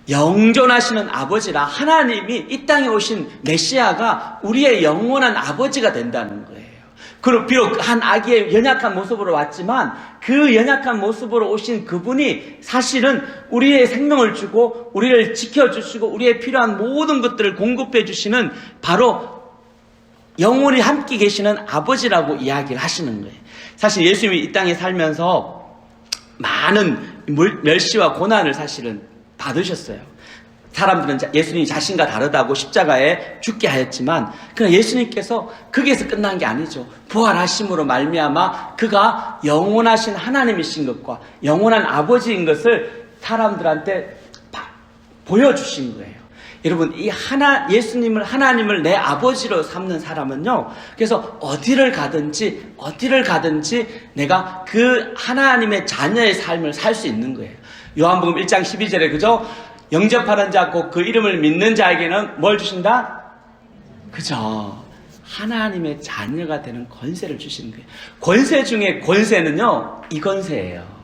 영존하시는 아버지라 하나님이 이 땅에 오신 메시아가 우리의 영원한 아버지가 된다는 거예요. 그리고 비록 한 아기의 연약한 모습으로 왔지만 그 연약한 모습으로 오신 그분이 사실은 우리의 생명을 주고 우리를 지켜주시고 우리의 필요한 모든 것들을 공급해 주시는 바로 영원히 함께 계시는 아버지라고 이야기를 하시는 거예요. 사실 예수님이 이 땅에 살면서 많은 멸시와 고난을 사실은 받으셨어요. 사람들은 예수님이 자신과 다르다고 십자가에 죽게 하였지만 그러나 예수님께서 거기에서 끝난 게 아니죠. 부활하심으로 말미암아 그가 영원하신 하나님이신 것과 영원한 아버지인 것을 사람들한테 보여주신 거예요. 여러분, 예수님을, 하나님을 내 아버지로 삼는 사람은요, 그래서 어디를 가든지 내가 그 하나님의 자녀의 삶을 살 수 있는 거예요. 요한복음 1장 12절에, 그죠? 영접하는 자, 곧 그 이름을 믿는 자에게는 뭘 주신다? 그죠? 하나님의 자녀가 되는 권세를 주시는 거예요. 권세 중에 권세는요, 이 권세예요.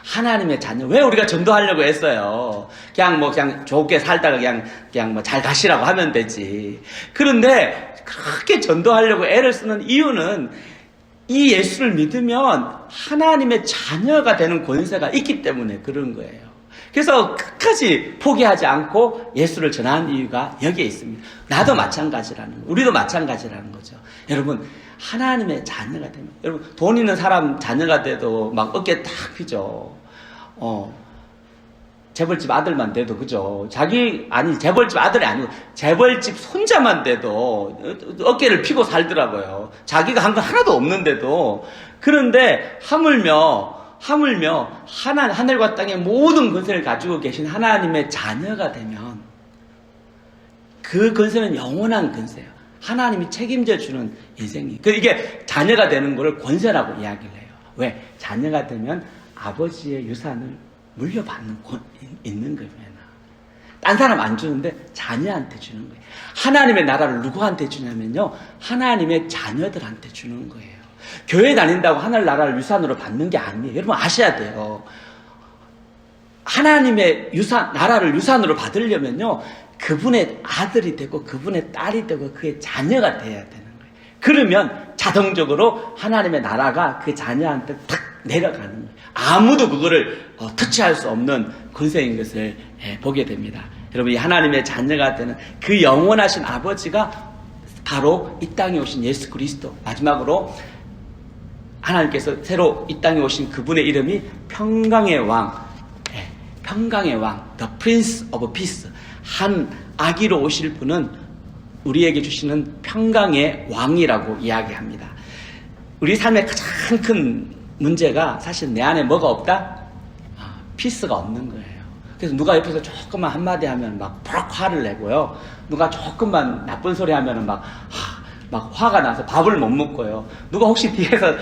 하나님의 자녀. 왜 우리가 전도하려고 했어요? 그냥 좋게 살다가 그냥 뭐 잘 가시라고 하면 되지. 그런데 그렇게 전도하려고 애를 쓰는 이유는 이 예수를 믿으면 하나님의 자녀가 되는 권세가 있기 때문에 그런 거예요. 그래서 끝까지 포기하지 않고 예수를 전하는 이유가 여기에 있습니다. 나도 마찬가지라는 거예요. 우리도 마찬가지라는 거죠. 여러분, 하나님의 자녀가 되면, 여러분, 돈 있는 사람 자녀가 돼도 막 어깨 딱 펴죠. 재벌집 아들만 돼도, 그죠? 재벌집 아들이 아니고, 재벌집 손자만 돼도 어깨를 펴고 살더라고요. 자기가 한 건 하나도 없는데도. 그런데 하물며, 하늘과 땅의 모든 권세를 가지고 계신 하나님의 자녀가 되면, 그 권세는 영원한 권세예요. 하나님이 책임져 주는 인생이. 이게 자녀가 되는 것을 권세라고 이야기를 해요. 왜? 자녀가 되면 아버지의 유산을 물려받는 있는 거예요. 딴 사람 안 주는데 자녀한테 주는 거예요. 하나님의 나라를 누구한테 주냐면요, 하나님의 자녀들한테 주는 거예요. 교회 다닌다고 하늘 나라를 유산으로 받는 게 아니에요. 여러분 아셔야 돼요. 하나님의 나라를 유산으로 받으려면요, 그분의 아들이 되고 그분의 딸이 되고 그의 자녀가 돼야 되는 거예요. 그러면 자동적으로 하나님의 나라가 그 자녀한테 탁 내려가는 거예요. 아무도 그거를 터치할 수 없는 권세인 것을 보게 됩니다. 여러분, 이 하나님의 자녀가 되는 그 영원하신 아버지가 바로 이 땅에 오신 예수 그리스도, 마지막으로 하나님께서 새로 이 땅에 오신 그분의 이름이 평강의 왕, The Prince of Peace. 한 아기로 오실 분은 우리에게 주시는 평강의 왕이라고 이야기합니다. 우리 삶의 가장 큰 문제가 사실 내 안에 뭐가 없다? 피스가 없는 거예요. 그래서 누가 옆에서 조금만 한마디 하면 막 버럭 화를 내고요. 누가 조금만 나쁜 소리 하면 막 화가 나서 밥을 못 먹고요. 누가 혹시 뒤에서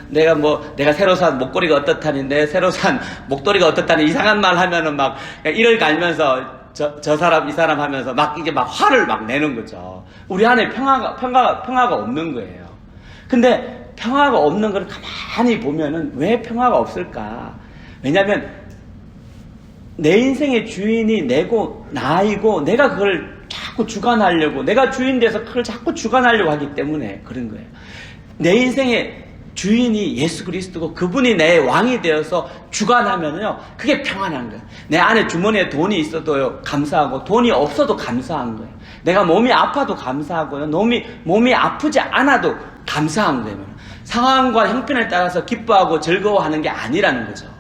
내가 새로 산 목걸이가 어떻다니, 내 새로 산 목도리가 어떻다니 이상한 말 하면은 막 이를 갈면서 저 사람 이 사람 하면서 이게 화를 내는 거죠. 우리 안에 평화가 없는 거예요. 근데 평화가 없는 걸 가만히 보면은 왜 평화가 없을까? 왜냐면 내 인생의 주인이 나이고 내가 그걸 자꾸 주관하려고, 내가 주인 돼서 그걸 자꾸 주관하려고 하기 때문에 그런 거예요. 내 인생의 주인이 예수 그리스도고 그분이 내 왕이 되어서 주관하면요, 그게 평안한 거예요. 내 안에 주머니에 돈이 있어도 감사하고 돈이 없어도 감사한 거예요. 내가 몸이 아파도 감사하고요, 몸이 아프지 않아도 감사한 거예요. 상황과 형편에 따라서 기뻐하고 즐거워하는 게 아니라는 거죠.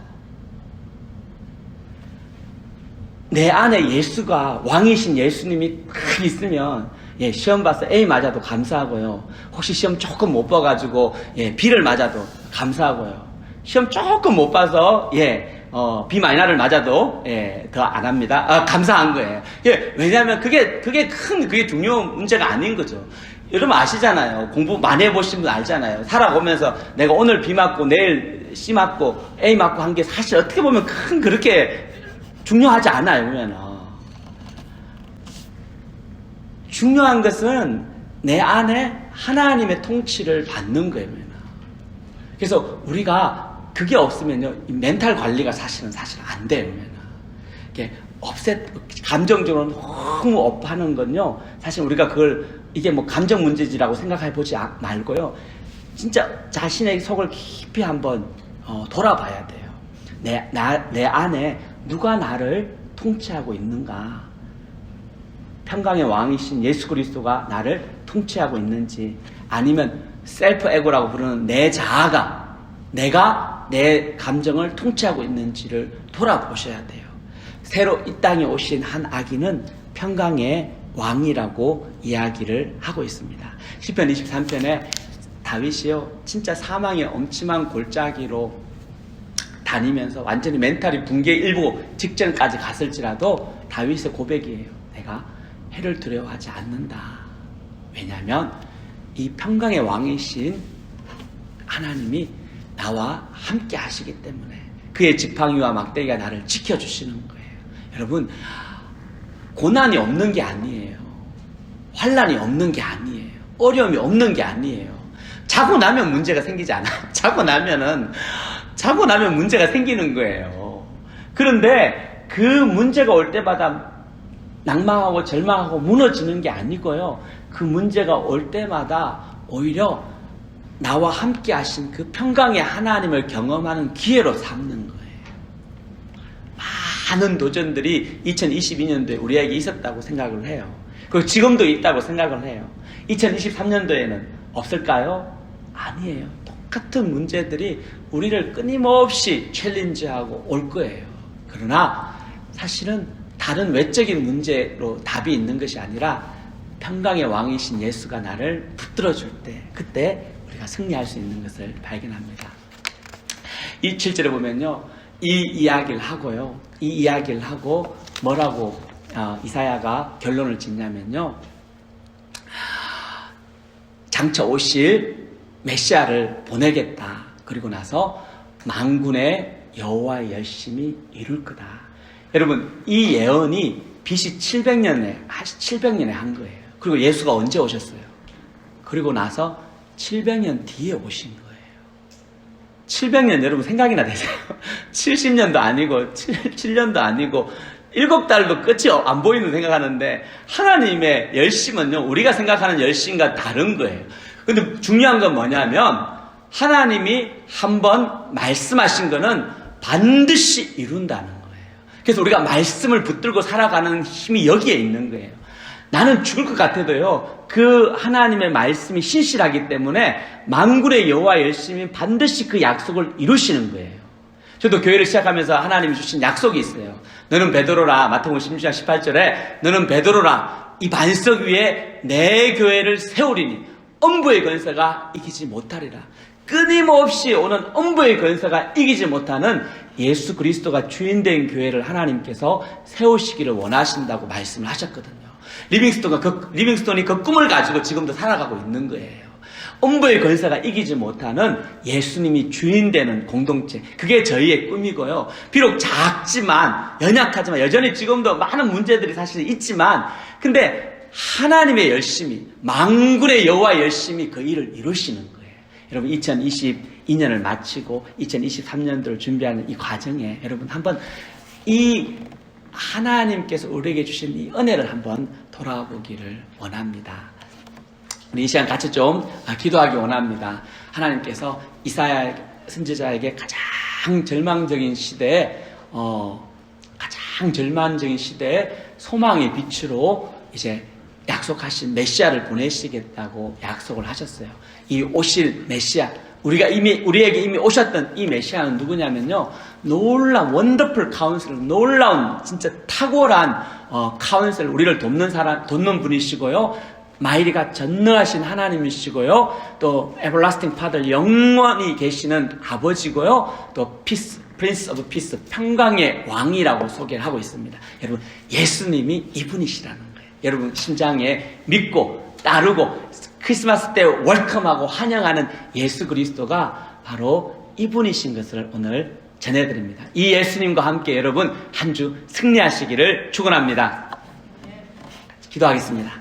내 안에 예수가, 왕이신 예수님이 딱 있으면, 시험 봐서 A 맞아도 감사하고요. 혹시 시험 조금 못 봐가지고, B를 맞아도 감사하고요. 시험 조금 못 봐서, B 마이너를 맞아도, 더 안 합니다. 감사한 거예요. 왜냐하면 그게 중요한 문제가 아닌 거죠. 여러분 아시잖아요. 공부 많이 해보신 분 알잖아요. 살아오면서 내가 오늘 B 맞고 내일 C 맞고 A 맞고 한 게 사실 어떻게 보면 그렇게 중요하지 않아요. 보면은 중요한 것은 내 안에 하나님의 통치를 받는 거예요. 그래서 우리가 그게 없으면요, 멘탈 관리가 사실은 안 돼요. 이게 감정적으로 너무 업하는 건요, 사실 우리가 이게 감정 문제지라고 생각해 보지 말고요, 진짜 자신의 속을 깊이 한번 돌아봐야 돼요. 내 안에 누가 나를 통치하고 있는가? 평강의 왕이신 예수 그리스도가 나를 통치하고 있는지, 아니면 셀프 에고라고 부르는 내 자아가 내가 내 감정을 통치하고 있는지를 돌아보셔야 돼요. 새로 이 땅에 오신 한 아기는 평강의 왕이라고 이야기를 하고 있습니다. 시편 23편에 다윗이요, 진짜 사망의 엄침한 골짜기로 다니면서 완전히 멘탈이 붕괴 일부 직전까지 갔을지라도 다윗의 고백이에요. 내가 해를 두려워하지 않는다. 왜냐하면 이 평강의 왕이신 하나님이 나와 함께 하시기 때문에, 그의 지팡이와 막대기가 나를 지켜주시는 거예요. 여러분, 고난이 없는 게 아니에요. 환난이 없는 게 아니에요. 어려움이 없는 게 아니에요. 자고 나면 문제가 생기지 않아요. 자고 나면 문제가 생기는 거예요. 그런데 그 문제가 올 때마다 낭망하고 절망하고 무너지는 게 아니고요. 그 문제가 올 때마다 오히려 나와 함께 하신 그 평강의 하나님을 경험하는 기회로 삼는 거예요. 많은 도전들이 2022년도에 우리에게 있었다고 생각을 해요. 그리고 지금도 있다고 생각을 해요. 2023년도에는 없을까요? 아니에요. 똑같은 문제들이 우리를 끊임없이 챌린지하고 올 거예요. 그러나 사실은 다른 외적인 문제로 답이 있는 것이 아니라 평강의 왕이신 예수가 나를 붙들어줄 때, 그때 우리가 승리할 수 있는 것을 발견합니다. 이 7절에 보면요, 이 이야기를 하고 뭐라고 이사야가 결론을 짓냐면요, 장차 오실 메시아를 보내겠다. 그리고 나서 만군의 여호와의 열심히 이룰 거다. 여러분, 이 예언이 BC 700년에 한 거예요. 그리고 예수가 언제 오셨어요? 그리고 나서 700년 뒤에 오신 거예요. 700년 여러분 생각이나 되세요? 70년도 아니고 7년도 아니고 7달도 끝이 안 보이는 생각하는데, 하나님의 열심은요, 우리가 생각하는 열심과 다른 거예요. 근데 중요한 건 뭐냐면, 하나님이 한번 말씀하신 거는 반드시 이룬다는 거예요. 그래서 우리가 말씀을 붙들고 살아가는 힘이 여기에 있는 거예요. 나는 죽을 것 같아도요, 그 하나님의 말씀이 신실하기 때문에 만군의 여호와 열심히 반드시 그 약속을 이루시는 거예요. 저도 교회를 시작하면서 하나님이 주신 약속이 있어요. 너는 베드로라, 마태복음 16장 18절에 너는 베드로라, 이 반석 위에 내 교회를 세우리니 엄부의 권세가 이기지 못하리라. 끊임없이 오는 엄부의 권세가 이기지 못하는 예수 그리스도가 주인된 교회를 하나님께서 세우시기를 원하신다고 말씀을 하셨거든요. 리빙스톤이 그 꿈을 가지고 지금도 살아가고 있는 거예요. 엄부의 권세가 이기지 못하는 예수님이 주인되는 공동체, 그게 저희의 꿈이고요. 비록 작지만, 연약하지만, 여전히 지금도 많은 문제들이 사실 있지만, 근데 하나님의 열심히, 만군의 여호와 열심히 그 일을 이루시는 거예요. 여러분, 2022년을 마치고 2023년도를 준비하는 이 과정에 여러분 한번 이 하나님께서 우리에게 주신 이 은혜를 한번 돌아보기를 원합니다. 우리 이 시간 같이 좀 기도하기 원합니다. 하나님께서 이사야 선지자에게 가장 절망적인 시대에 소망의 빛으로 이제 약속하신 메시아를 보내시겠다고 약속을 하셨어요. 이 오실 메시아, 우리에게 이미 오셨던 이 메시아는 누구냐면요, 놀라운 원더풀 카운슬러, 놀라운 진짜 탁월한 카운슬러, 우리를 돕는 분이시고요, 마일이가 전능하신 하나님이시고요, 또 에버라스팅 파더, 영원히 계시는 아버지고요, 또 프린스 오브 피스, 평강의 왕이라고 소개를 하고 있습니다. 여러분, 예수님이 이분이시라는 거예요. 여러분 심장에 믿고 따르고 크리스마스 때 웰컴하고 환영하는 예수 그리스도가 바로 이분이신 것을 오늘 전해드립니다. 이 예수님과 함께 여러분 한 주 승리하시기를 축원합니다. 기도하겠습니다.